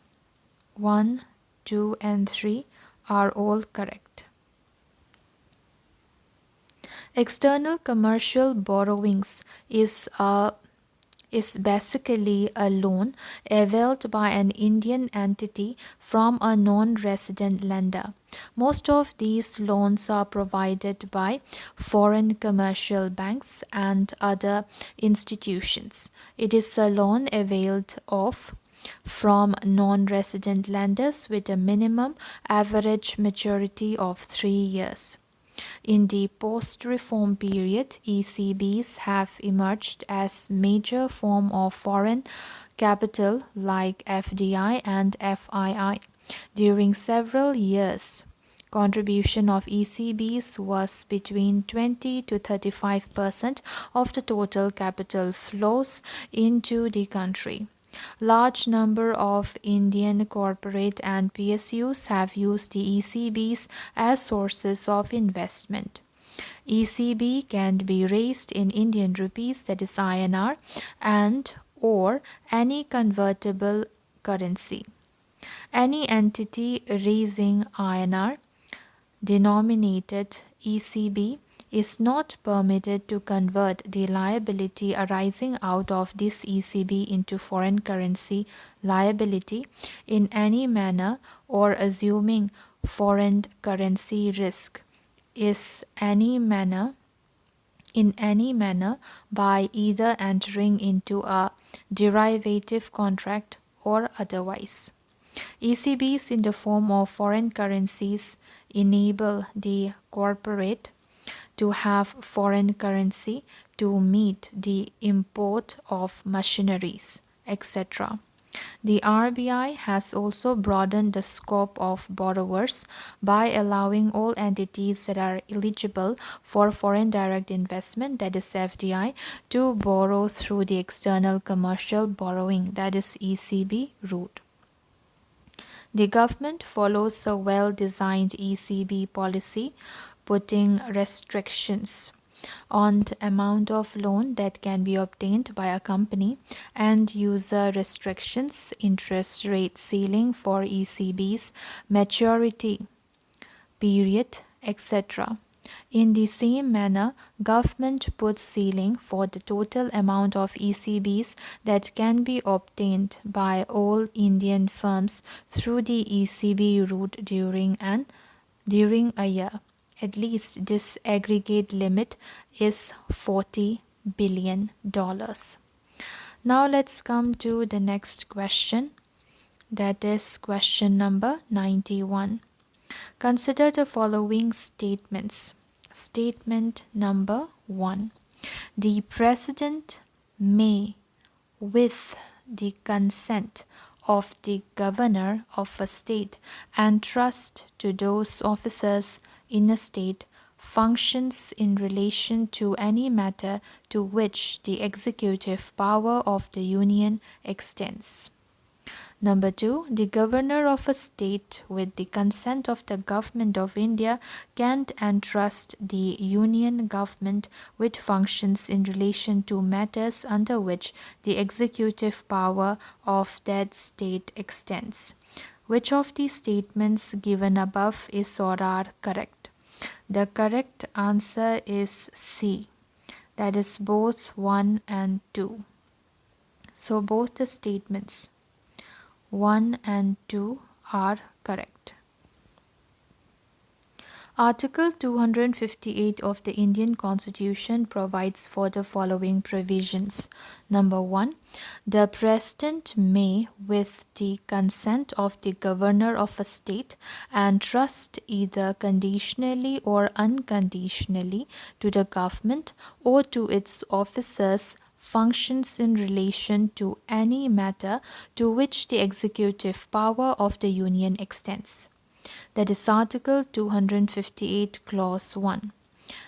1, 2, and 3 are all correct. External commercial borrowings is basically a loan availed by an Indian entity from a non-resident lender. Most of these loans are provided by foreign commercial banks and other institutions. It is a loan availed of from non-resident lenders with a minimum average maturity of 3 years. In the post-reform period, ECBs have emerged as major form of foreign capital like FDI and FII. During several years, contribution of ECBs was between 20 to 35% of the total capital flows into the country. Large number of Indian corporate and PSUs have used the ECBs as sources of investment. ECB can be raised in Indian rupees, that is INR, and or any convertible currency. Any entity raising INR denominated ECB is not permitted to convert the liability arising out of this ECB into foreign currency liability in any manner or assuming foreign currency risk is in any manner by either entering into a derivative contract or otherwise. ECBs in the form of foreign currencies enable the corporate to have foreign currency to meet the import of machineries, etc. The RBI has also broadened the scope of borrowers by allowing all entities that are eligible for foreign direct investment, that is FDI, to borrow through the external commercial borrowing, that is ECB route. The government follows a well-designed ECB policy, putting restrictions on the amount of loan that can be obtained by a company and user restrictions, interest rate ceiling for ECB's maturity period, etc. In the same manner, government puts ceiling for the total amount of ECBs that can be obtained by all Indian firms through the ECB route during a year. At least this aggregate limit is $40 billion. Now let's come to the next question, that is question number 91. Consider the following statements. Statement number 1. The President may, with the consent of the governor of a state, entrust to those officers in a state functions in relation to any matter to which the executive power of the Union extends. Number 2, the governor of a state, with the consent of the government of India, can entrust the union government with functions in relation to matters under which the executive power of that state extends. Which of the statements given above is or are correct? The correct answer is C, that is both 1 and 2. So both the statements 1 and 2 are correct. Article 258 of the Indian Constitution provides for the following provisions. Number 1. The President may, with the consent of the Governor of a state, entrust either conditionally or unconditionally to the government or to its officers functions in relation to any matter to which the executive power of the Union extends. That is Article 258, Clause 1.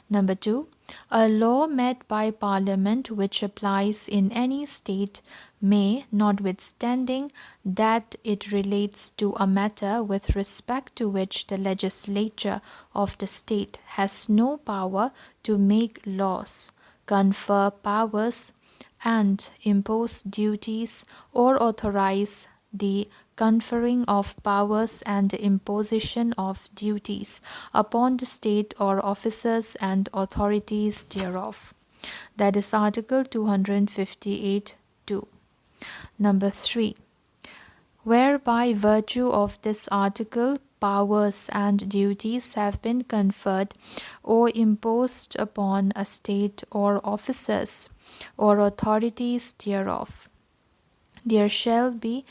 Number 2. A law made by Parliament which applies in any state may, notwithstanding that it relates to a matter with respect to which the legislature of the state has no power to make laws, confer powers, and impose duties or authorize the conferring of powers and the imposition of duties upon the state or officers and authorities thereof. That is Article 258 2. Number 3. Where by virtue of this article powers and duties have been conferred or imposed upon a state or officers or authorities thereof, there shall be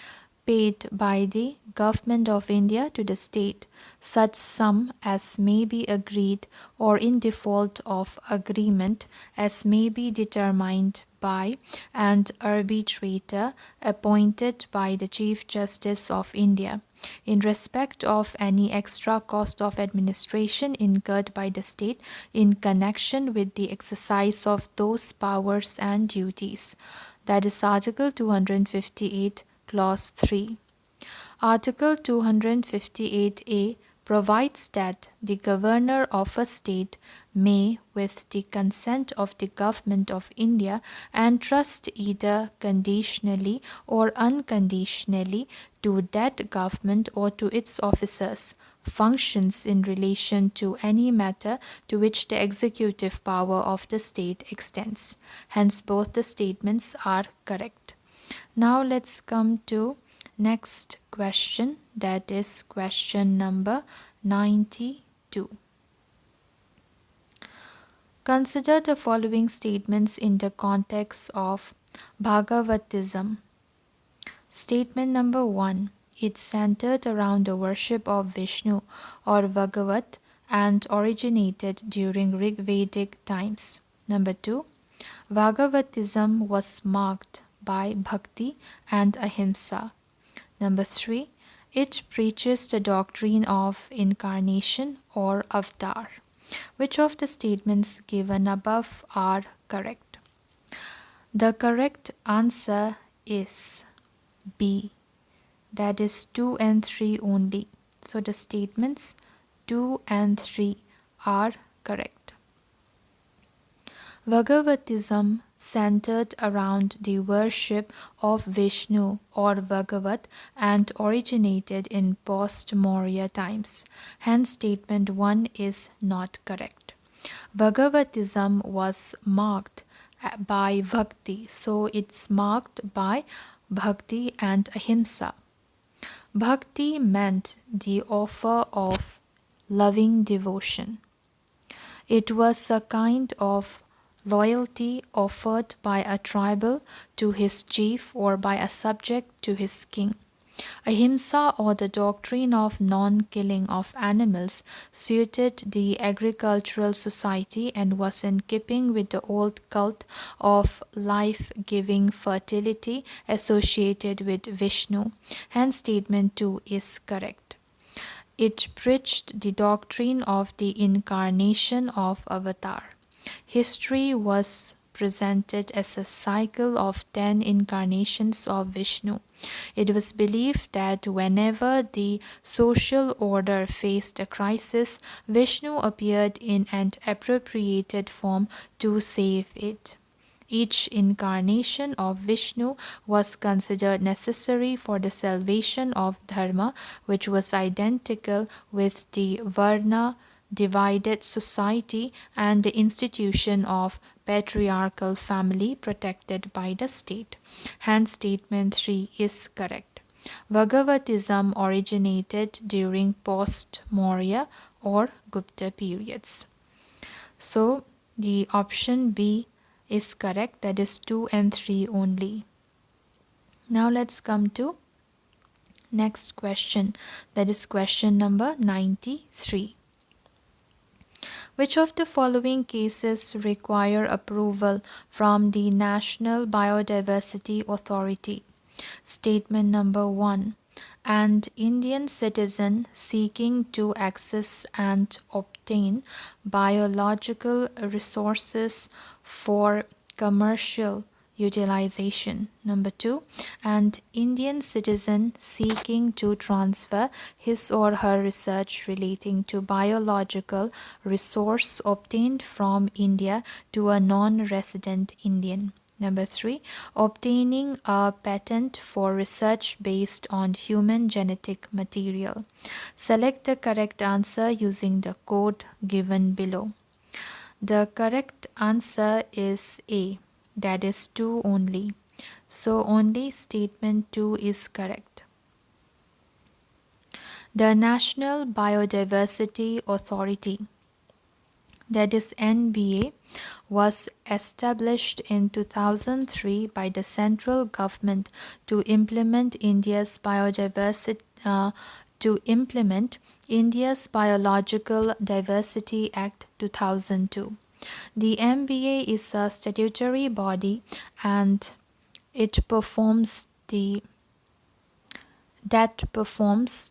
paid by the Government of India to the state such sum as may be agreed or in default of agreement as may be determined by an arbitrator appointed by the Chief Justice of India in respect of any extra cost of administration incurred by the state in connection with the exercise of those powers and duties. That is Article 258, Clause 3. Article 258A provides that the governor of a state may, with the consent of the Government of India, entrust either conditionally or unconditionally to that government or to its officers functions in relation to any matter to which the executive power of the state extends. Hence, both the statements are correct. Now let's come to next question, that is question number 92. Consider the following statements in the context of Bhagavatism. Statement number 1. It centered around the worship of Vishnu or Bhagavat and originated during Rig Vedic times. Number 2. Bhagavatism was marked by bhakti and ahimsa. Number 3. It preaches the doctrine of incarnation or avatar. Which of the statements given above are correct? The correct answer is B. That is 2 and 3 only. So the statements 2 and 3 are correct. Bhagavatism centered around the worship of Vishnu or Bhagavat and originated in post-Maurya times. Hence, statement 1 is not correct. Bhagavatism was marked by bhakti, so it's marked by bhakti and ahimsa. Bhakti meant the offer of loving devotion. It was a kind of loyalty offered by a tribal to his chief or by a subject to his king. Ahimsa, or the doctrine of non-killing of animals, suited the agricultural society and was in keeping with the old cult of life-giving fertility associated with Vishnu. Hence, statement 2 is correct. It preached the doctrine of the incarnation of Avatar. History was presented as a cycle of 10 incarnations of Vishnu. It was believed that whenever the social order faced a crisis, Vishnu appeared in an appropriated form to save it. Each incarnation of Vishnu was considered necessary for the salvation of Dharma, which was identical with the Varna divided society and the institution of patriarchal family protected by the state. Hence, statement 3 is correct. Bhagavatism originated during post-Maurya or Gupta periods. So the option B is correct, that is 2 and 3 only. Now let's come to next question, that is question number 93. Which of the following cases require approval from the National Biodiversity Authority? Statement number 1. An Indian citizen seeking to access and obtain biological resources for commercial utilization. Number 2. An Indian citizen seeking to transfer his or her research relating to biological resource obtained from India to a non-resident Indian. Number 3, obtaining a patent for research based on human genetic material. Select the correct answer using the code given below. The correct answer is A, that is 2 only. So only statement 2 is correct. The National Biodiversity Authority, that is NBA, was established in 2003 by the central government to implement India's Biological Diversity Act 2002. The MBA is a statutory body and it performs the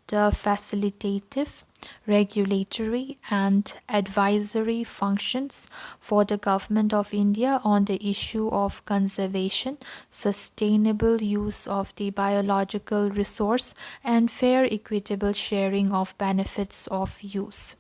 facilitative, regulatory, and advisory functions for the Government of India on the issue of conservation, sustainable use of the biological resource, and fair, equitable sharing of benefits of use.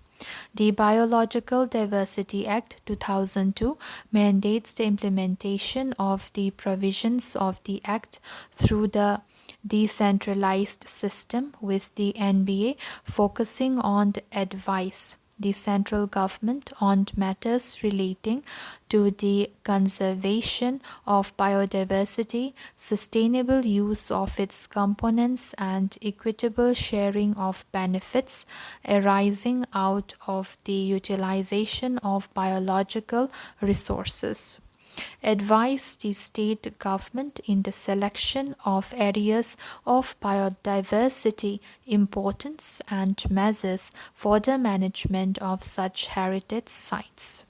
The Biological Diversity Act 2002 mandates the implementation of the provisions of the Act through the decentralized system, with the NBA focusing on the advice the central government on matters relating to the conservation of biodiversity, sustainable use of its components, and equitable sharing of benefits arising out of the utilization of biological resources. Advise the state government in the selection of areas of biodiversity importance and measures for the management of such heritage sites.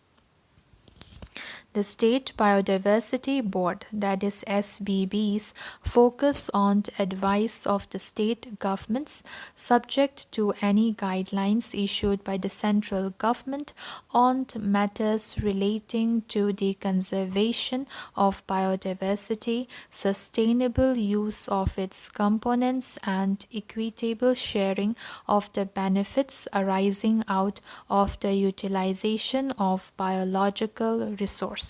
The State Biodiversity Board, that is SBBs, focus on the advice of the state governments subject to any guidelines issued by the central government on matters relating to the conservation of biodiversity, sustainable use of its components, and equitable sharing of the benefits arising out of the utilization of biological resources.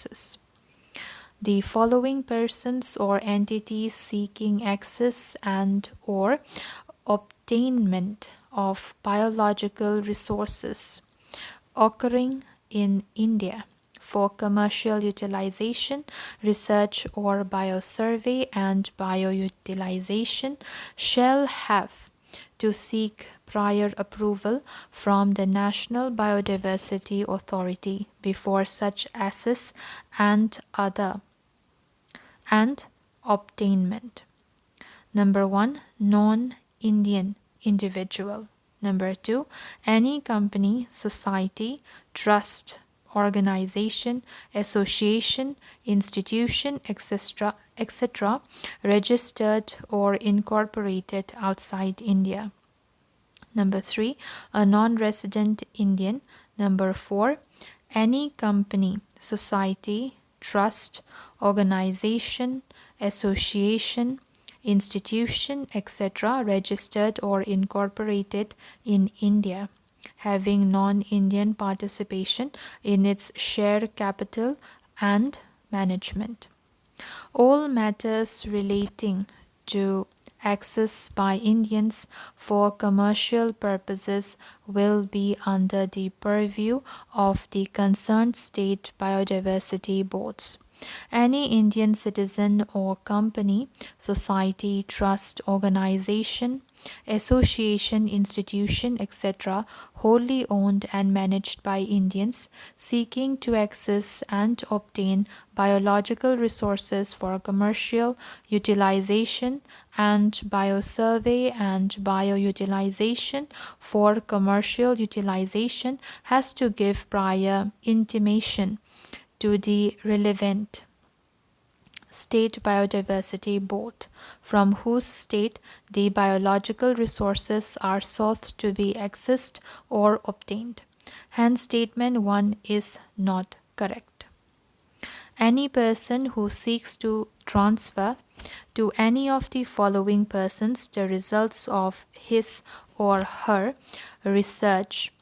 The following persons or entities seeking access and or obtainment of biological resources occurring in India for commercial utilization, research or biosurvey and bioutilization shall have to seek prior approval from the National Biodiversity Authority before such access and obtainment. Number 1, non-Indian individual. Number 2, any company, society, trust, organization, association, institution, etc., registered or incorporated outside India. Number 3, a non-resident Indian. Number 4, any company, society, trust, organization, association, institution, etc., registered or incorporated in India, having non-Indian participation in its share capital and management. All matters relating to access by Indians for commercial purposes will be under the purview of the concerned state biodiversity boards. Any Indian citizen or company, society, trust, organization, association, institution, etc., wholly owned and managed by Indians seeking to access and obtain biological resources for commercial utilization, and biosurvey and bioutilization for commercial utilization has to give prior intimation to the relevant State Biodiversity Board, from whose state the biological resources are sought to be accessed or obtained. Hence, statement 1 is not correct. Any person who seeks to transfer to any of the following persons the results of his or her research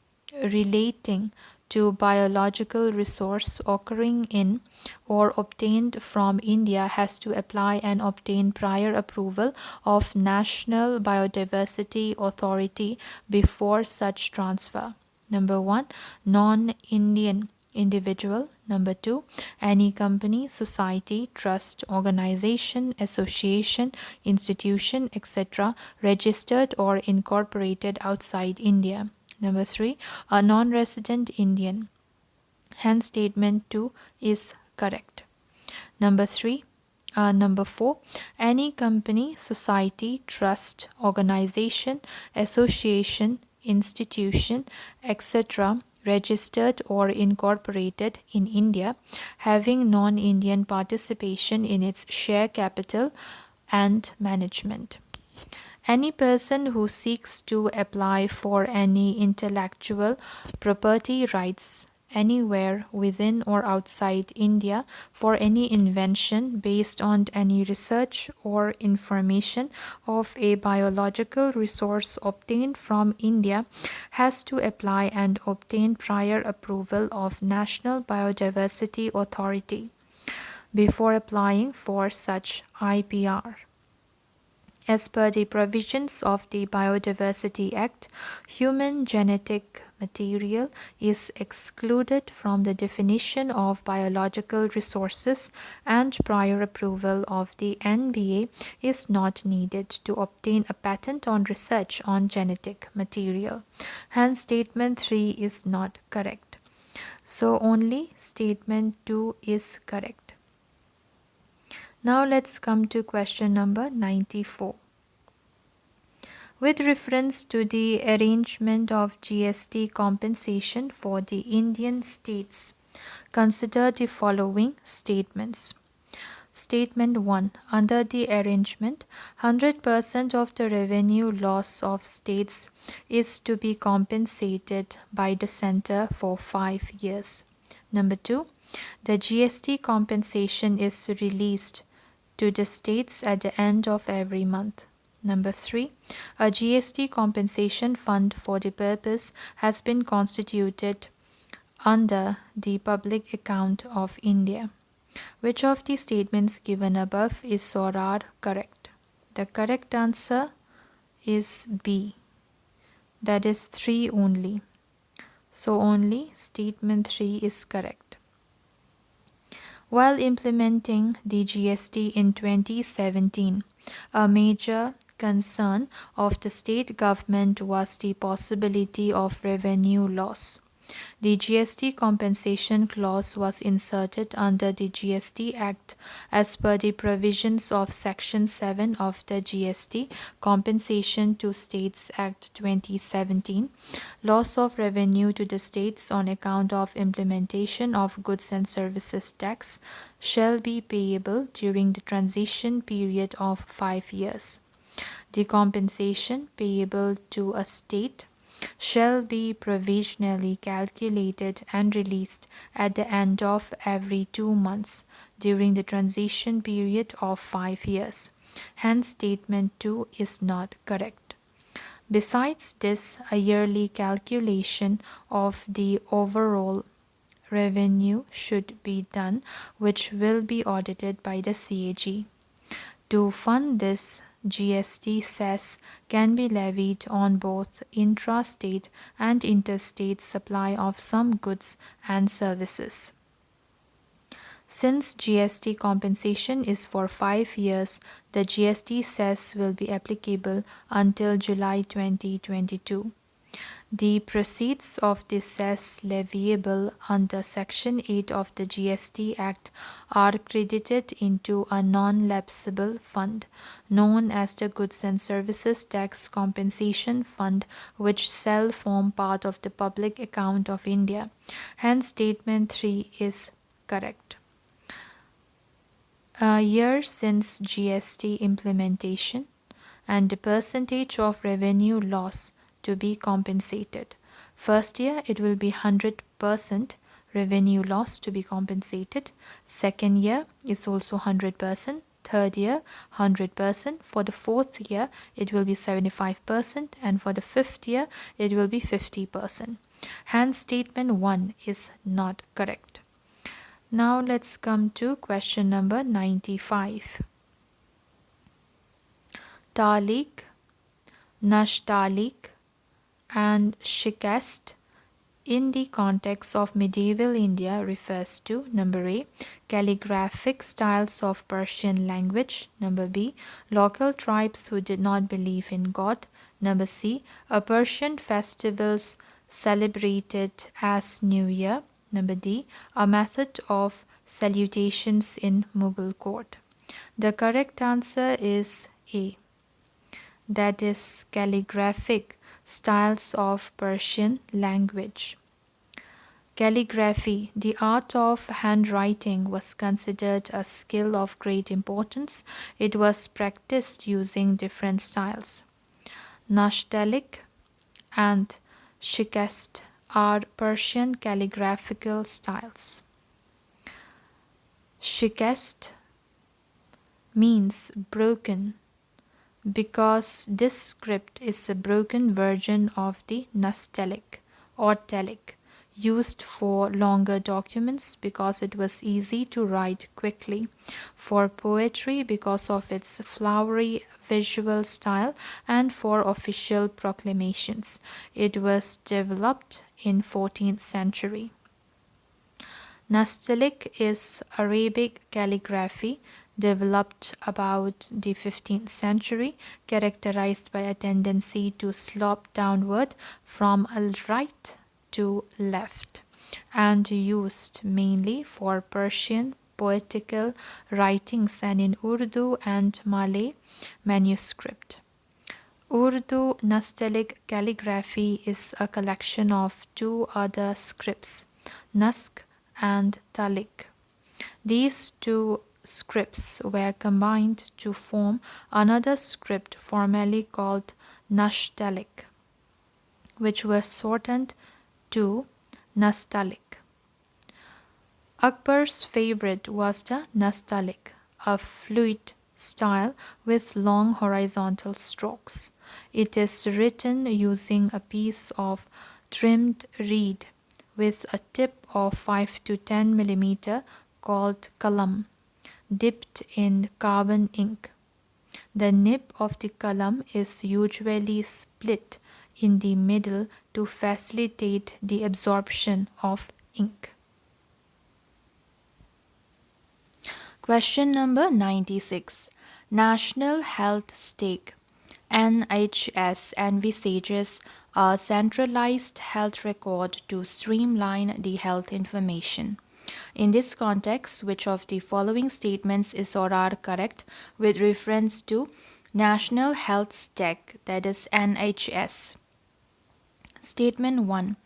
relating to biological resource occurring in or obtained from India has to apply and obtain prior approval of National Biodiversity Authority before such transfer. Number 1, non-Indian individual. Number 2, any company, society, trust, organization, association, institution, etc., registered or incorporated outside India. Number 3, a non-resident Indian. Hence, statement 2 is correct. Number 4, any company, society, trust, organization, association, institution, etc., registered or incorporated in India, having non-Indian participation in its share capital and management. Any person who seeks to apply for any intellectual property rights anywhere within or outside India for any invention based on any research or information of a biological resource obtained from India has to apply and obtain prior approval of National Biodiversity Authority before applying for such IPR. As per the provisions of the Biodiversity Act, human genetic material is excluded from the definition of biological resources, and prior approval of the NBA is not needed to obtain a patent on research on genetic material. Hence, statement 3 is not correct. So, only statement 2 is correct. Now let's come to question number 94. With reference to the arrangement of GST compensation for the Indian states, consider the following statements. Statement 1. Under the arrangement, 100% of the revenue loss of states is to be compensated by the center for 5 years. Number 2. The GST compensation is released to the states at the end of every month. Number 3. A GST compensation fund for the purpose has been constituted under the Public Account of India. Which of the statements given above is or are correct? The correct answer is B. That is 3 only. So only statement 3 is correct. While implementing the GST in 2017, a major concern of the state government was the possibility of revenue loss. The GST compensation clause was inserted under the GST Act as per the provisions of Section 7 of the GST Compensation to States Act 2017. Loss of revenue to the states on account of implementation of goods and services tax shall be payable during the transition period of 5 years. The compensation payable to a state shall be provisionally calculated and released at the end of every 2 months during the transition period of 5 years. Hence, statement 2 is not correct. Besides this, a yearly calculation of the overall revenue should be done, which will be audited by the CAG. To fund this, GST cess can be levied on both intra-state and interstate supply of some goods and services. Since GST compensation is for 5 years, the GST cess will be applicable until July 2022. The proceeds of the cess leviable under Section 8 of the GST Act are credited into a non-lapsable fund known as the Goods and Services Tax Compensation Fund, which shall form part of the public account of India. Hence, statement 3 is correct. A year since GST implementation and the percentage of revenue loss to be compensated. First year, it will be 100% revenue loss to be compensated. Second year is also 100%. Third year, 100%. For the fourth year, it will be 75%. And for the fifth year, it will be 50%. Hence, statement 1 is not correct. Now, let's come to question number 95. Talik, Nashtalik, and Shikast in the context of medieval India refers to number A. Calligraphic styles of Persian language. Number B. Local tribes who did not believe in God. Number C. A Persian festivals celebrated as New Year. Number D. A method of salutations in Mughal court. The correct answer is A. That is calligraphic styles of Persian language. Calligraphy, the art of handwriting, was considered a skill of great importance. It was practiced using different styles. Nashtalik and Shikast are Persian calligraphical styles. Shikast means broken, because this script is a broken version of the Nastaliq or Telic, used for longer documents because it was easy to write quickly, for poetry because of its flowery visual style, and for official proclamations. It was developed in 14th century. Nastaliq is Arabic calligraphy developed about the 15th century, characterized by a tendency to slope downward from right to left, and used mainly for Persian poetical writings and in Urdu and Malay manuscript. Urdu Nastaliq calligraphy is a collection of two other scripts, Nask and Talik. These two scripts were combined to form another script formerly called Nashtalik, which was shortened to Nastaliq. Akbar's favorite was the Nastaliq, a fluid style with long horizontal strokes. It is written using a piece of trimmed reed with a tip of 5 to 10 mm called kalam, dipped in carbon ink. The nib of the kalam is usually split in the middle to facilitate the absorption of ink. Question number 96. National Health Stake. NHS envisages a centralized health record to streamline the health information. In this context, which of the following statements is or are correct with reference to National Health Stake, that is NHS? Statement 1.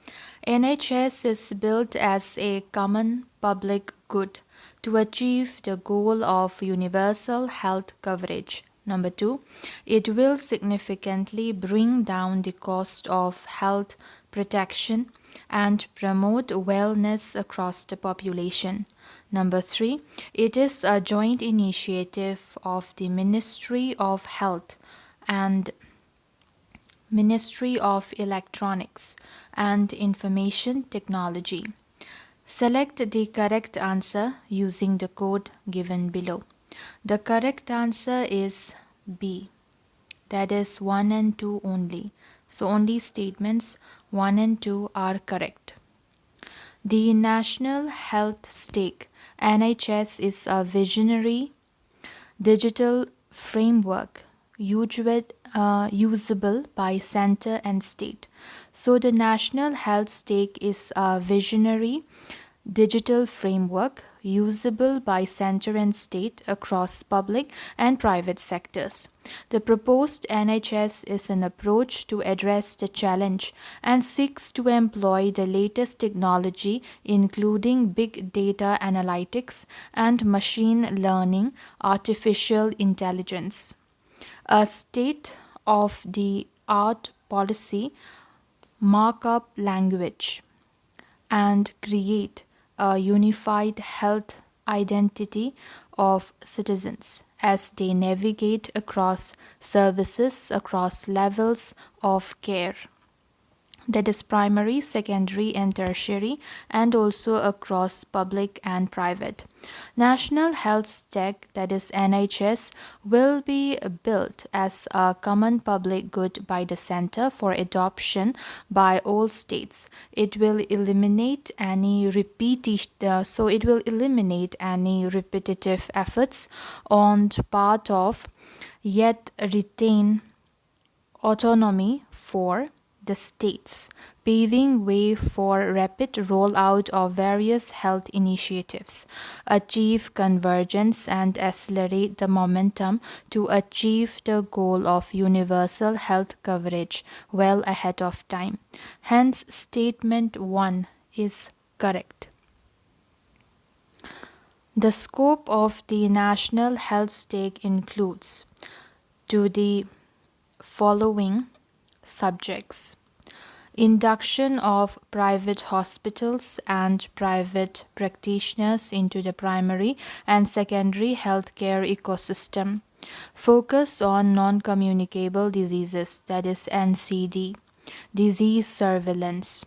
NHS is built as a common public good to achieve the goal of universal health coverage. Number 2, it will significantly bring down the cost of health protection and promote wellness across the population. Number 3, it is a joint initiative of the Ministry of Health and Ministry of Electronics and Information Technology. Select the correct answer using the code given below. The correct answer is B. That is 1 and 2 only. So only statements 1 and 2 are correct. The National Health Stake NHS is a visionary digital framework usable by center and state. So, the National Health Stake is a visionary digital framework usable by center and state across public and private sectors. The proposed NHS is an approach to address the challenge and seeks to employ the latest technology, including big data analytics and machine learning, artificial intelligence. A state of the art policy markup language and create a unified health identity of citizens as they navigate across services across levels of care, that is primary, secondary, and tertiary, and also across public and private. National Health Stack, that is NHS, will be built as a common public good by the center for adoption by all states. It will eliminate any repetitive efforts on the part of, yet retain autonomy for the states, paving way for rapid rollout of various health initiatives, achieve convergence and accelerate the momentum to achieve the goal of universal health coverage well ahead of time. Hence, statement 1 is correct. The scope of the national health stake includes to the following subjects: induction of private hospitals and private practitioners into the primary and secondary healthcare ecosystem, focus on non communicable diseases, that is NCD, disease surveillance,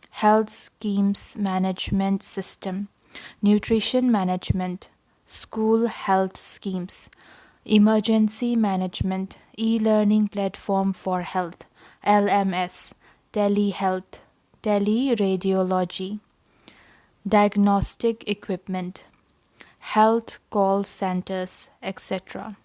health schemes management system, nutrition management, school health schemes, emergency management, e learning platform for health, LMS, telehealth, teleradiology, diagnostic equipment, health call centers, etc.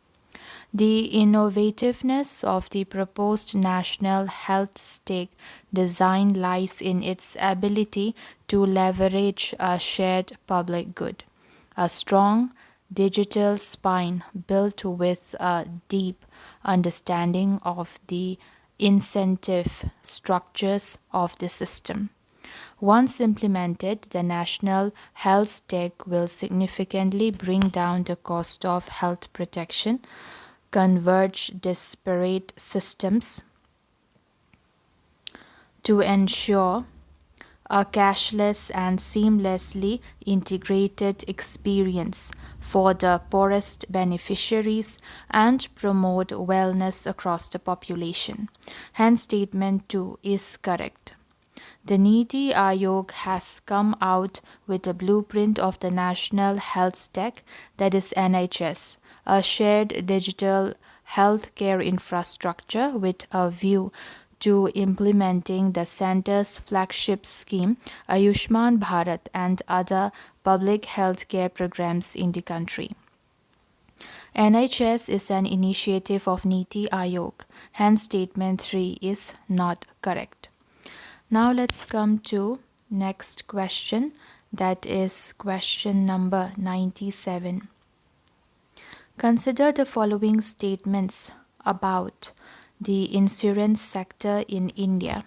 The innovativeness of the proposed national health stake design lies in its ability to leverage a shared public good, a strong digital spine built with a deep understanding of the incentive structures of the system. Once implemented, the national health stake will significantly bring down the cost of health protection, converge disparate systems to ensure a cashless and seamlessly integrated experience for the poorest beneficiaries and promote wellness across the population. Hence, statement 2 is correct. The Niti Aayog has come out with a blueprint of the National Health Stack, that is NHS, a shared digital healthcare infrastructure with a view to implementing the center's flagship scheme, Ayushman Bharat, and other public healthcare programs in the country. NHS is an initiative of Niti Aayog, hence statement 3 is not correct. Now let's come to next question, that is question number 97. Consider the following statements about the insurance sector in India.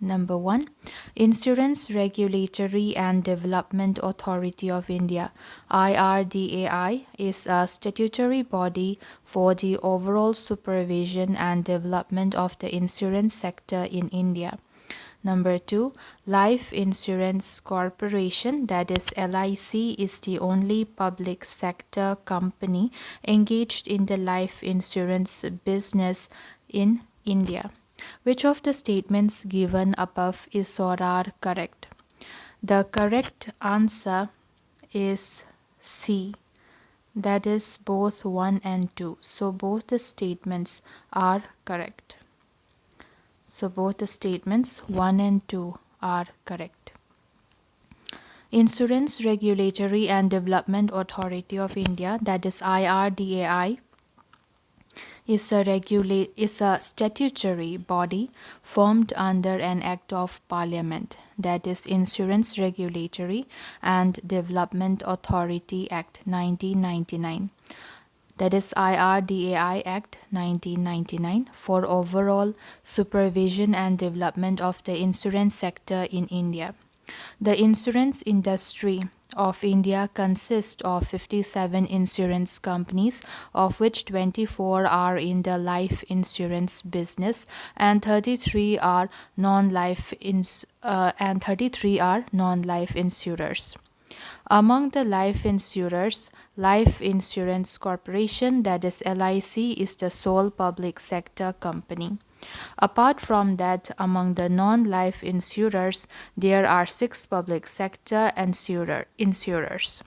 Number 1, Insurance Regulatory and Development Authority of India IRDAI is a statutory body for the overall supervision and development of the insurance sector in India. Number 2, Life Insurance Corporation, that is LIC, is the only public sector company engaged in the life insurance business in India. Which of the statements given above is or are correct? The correct answer is C, that is both 1 and 2. So both the statements are correct. So both the statements 1 and 2 are correct. Insurance Regulatory and Development Authority of India, that is IRDAI, is a statutory body formed under an Act of Parliament, that is Insurance Regulatory and Development Authority Act 1999, that is IRDAI Act 1999, for overall supervision and development of the insurance sector in India. The insurance industry of India consists of 57 insurance companies, of which 24 are in the life insurance business and 33 are non-life insurers. Among the life insurers, Life Insurance Corporation, that is LIC, is the sole public sector company. Apart from that, among the non-life insurers, there are 6 public sector insurers.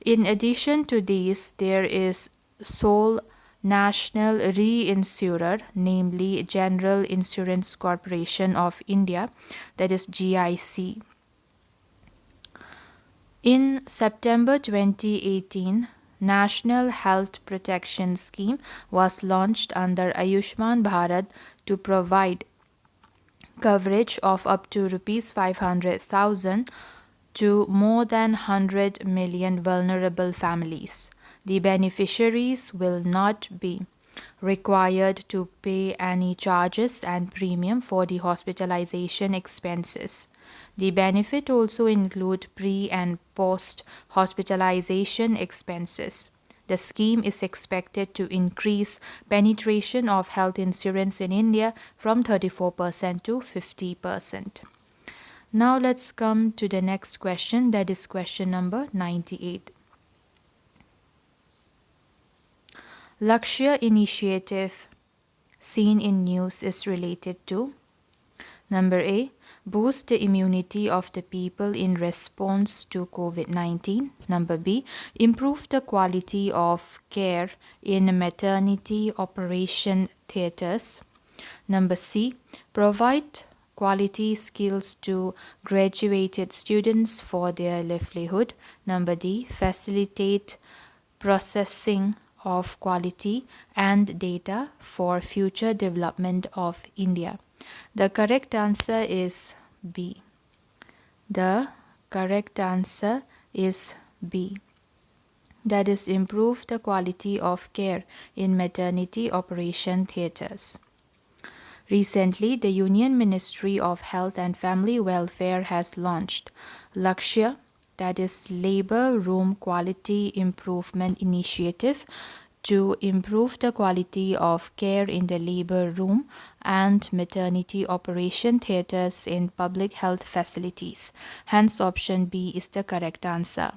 In addition to these, there is sole national reinsurer, namely General Insurance Corporation of India, that is GIC. In September 2018, National Health Protection Scheme was launched under Ayushman Bharat to provide coverage of up to Rs 500,000 to more than 100 million vulnerable families. The beneficiaries will not be required to pay any charges and premium for the hospitalization expenses. The benefit also include pre and post hospitalization expenses. The scheme is expected to increase penetration of health insurance in India from 34% to 50%. Now let's come to the next question, that is question number 98. Lakshya initiative seen in news is related to number A. Boost the immunity of the people in response to COVID-19. Number B. Improve the quality of care in maternity operation theatres. Number C. Provide quality skills to graduated students for their livelihood. Number D. Facilitate processing of quality and data for future development of India. The correct answer is B. The correct answer is B. That is, improve the quality of care in maternity operation theatres. Recently, the Union Ministry of Health and Family Welfare has launched Lakshya, that is Labour Room Quality Improvement Initiative, to improve the quality of care in the labor room and maternity operation theatres in public health facilities. Hence, option B is the correct answer.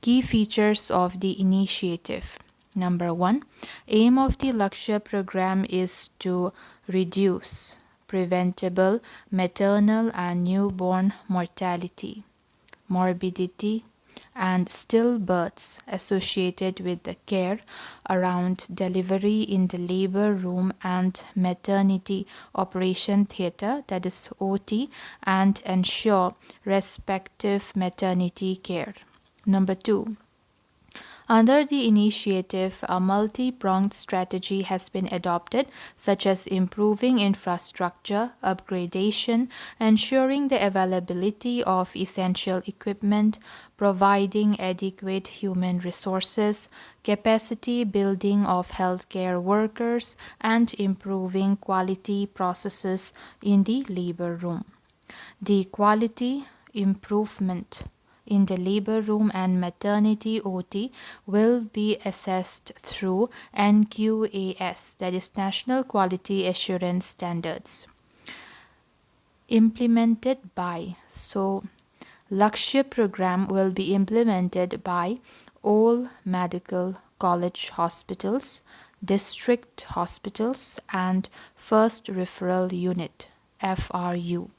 Key features of the initiative. Number 1. Aim of the Lakshya program is to reduce preventable maternal and newborn mortality, morbidity, and stillbirths associated with the care around delivery in the labor room and maternity operation theatre, that is OT, and ensure respective maternity care. Number 2. Under the initiative, a multi-pronged strategy has been adopted, such as improving infrastructure, upgradation, ensuring the availability of essential equipment, providing adequate human resources, capacity building of healthcare workers, and improving quality processes in the labor room. The quality improvement in the labor room and maternity OT will be assessed through NQAS, that is National Quality Assurance Standards, implemented by. So, Lakshya program will be implemented by all medical college hospitals, district hospitals, and first referral unit FRU,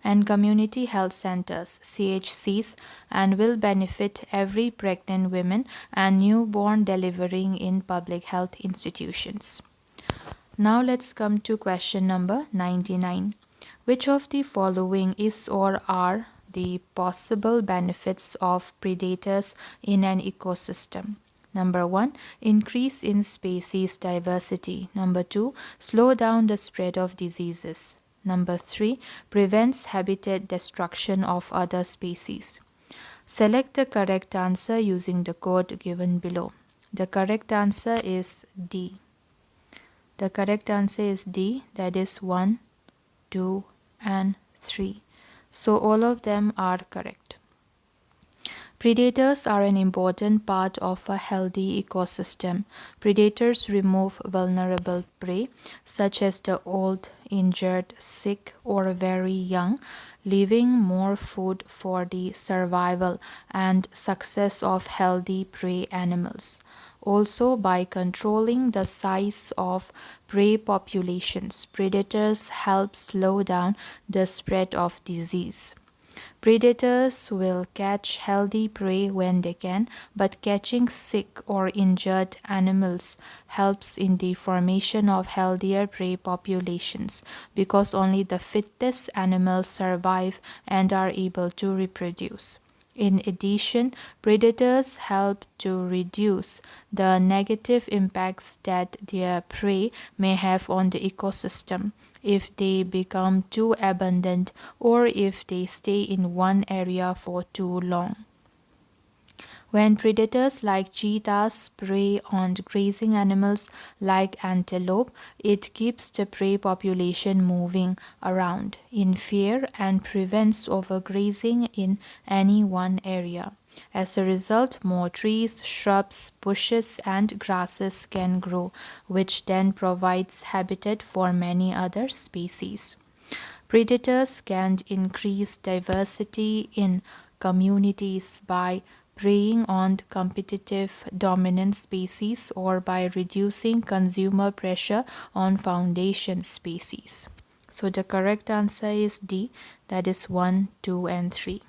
and community health centers CHCs, and will benefit every pregnant woman and newborn delivering in public health institutions. Now let's come to question number 99. Which of the following is or are the possible benefits of predators in an ecosystem. Number 1, increase in species diversity. Number 2, slow down the spread of diseases. Number 3, prevents habitat destruction of other species. Select the correct answer using the code given below. The correct answer is D. The correct answer is D, that is 1, 2, and 3. So all of them are correct. Predators are an important part of a healthy ecosystem. Predators remove vulnerable prey, such as the old, injured, sick, or very young, leaving more food for the survival and success of healthy prey animals. Also, by controlling the size of prey populations, predators help slow down the spread of disease. Predators will catch healthy prey when they can, but catching sick or injured animals helps in the formation of healthier prey populations because only the fittest animals survive and are able to reproduce. In addition, predators help to reduce the negative impacts that their prey may have on the ecosystem if they become too abundant or if they stay in one area for too long. When predators like cheetahs prey on grazing animals like antelope, it keeps the prey population moving around in fear and prevents overgrazing in any one area. As a result, more trees, shrubs, bushes, and grasses can grow, which then provides habitat for many other species. Predators can increase diversity in communities by preying on competitive dominant species or by reducing consumer pressure on foundation species. So the correct answer is D, that is 1, 2, and 3.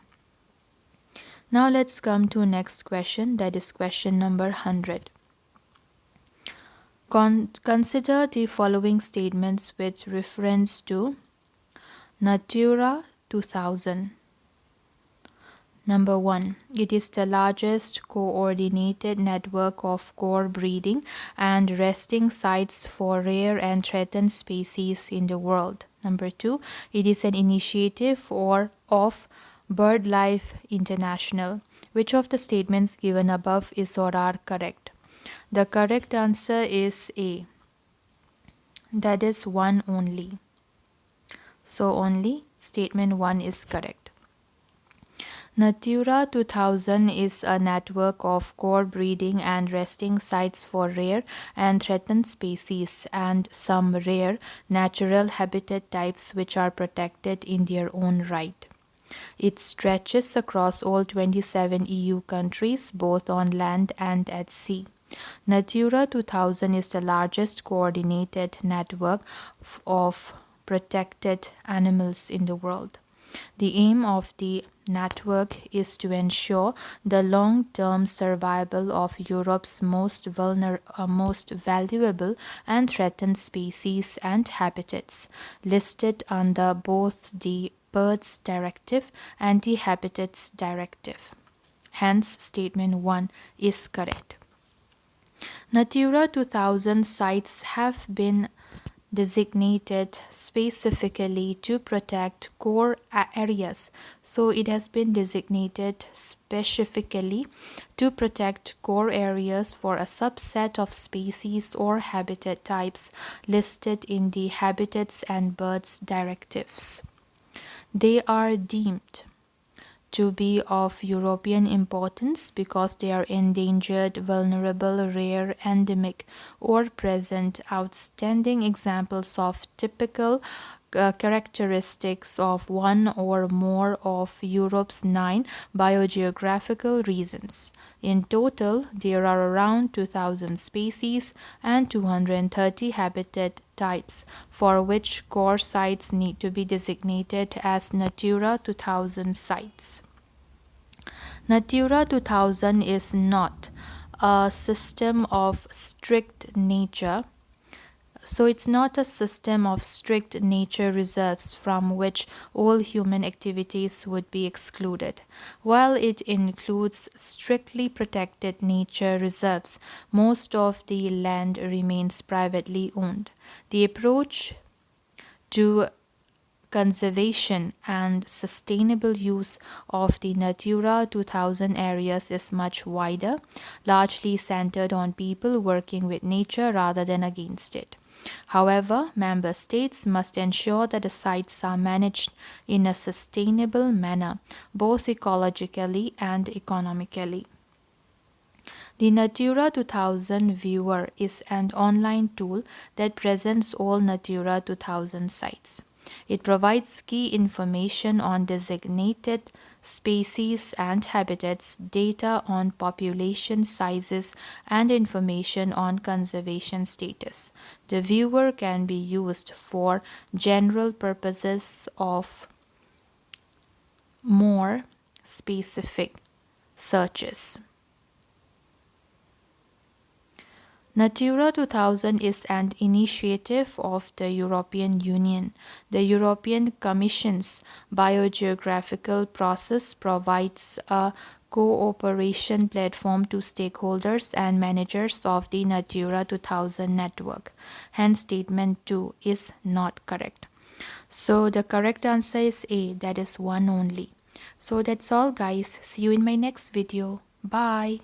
Now let's come to next question, that is question number 100. Consider the following statements with reference to Natura 2000. Number 1. It is the largest coordinated network of core breeding and resting sites for rare and threatened species in the world. Number 2. It is an initiative of BirdLife International. Which of the statements given above is or are correct? The correct answer is A. That is 1 only. So only statement 1 is correct. Natura 2000 is a network of core breeding and resting sites for rare and threatened species and some rare natural habitat types which are protected in their own right. It stretches across all 27 EU countries, both on land and at sea. Natura 2000 is the largest coordinated network of protected animals in the world. The aim of the network is to ensure the long-term survival of Europe's most valuable and threatened species and habitats, listed under both the Birds Directive and the Habitats Directive. Hence, statement 1 is correct. Natura 2000 sites have been designated specifically to protect core areas. So it has been designated specifically to protect core areas for a subset of species or habitat types listed in the Habitats and Birds Directives. They are deemed to be of European importance because they are endangered, vulnerable, rare, endemic, or present outstanding examples of typical characteristics of one or more of Europe's 9 biogeographical regions. In total, there are around 2,000 species and 230 habitat types for which core sites need to be designated as Natura 2000 sites. Natura 2000 is not a system of strict nature So it's not a system of strict nature reserves from which all human activities would be excluded. While it includes strictly protected nature reserves, most of the land remains privately owned. The approach to conservation and sustainable use of the Natura 2000 areas is much wider, largely centered on people working with nature rather than against it. However, member states must ensure that the sites are managed in a sustainable manner, both ecologically and economically. The Natura 2000 Viewer is an online tool that presents all Natura 2000 sites. It provides key information on designated species and habitats, data on population sizes, and information on conservation status. The viewer can be used for general purposes of more specific searches. Natura 2000 is an initiative of the European Union. The European Commission's biogeographical process provides a cooperation platform to stakeholders and managers of the Natura 2000 network. Hence, statement 2 is not correct. So, the correct answer is A, that is one only. So, that's all, guys. See you in my next video. Bye.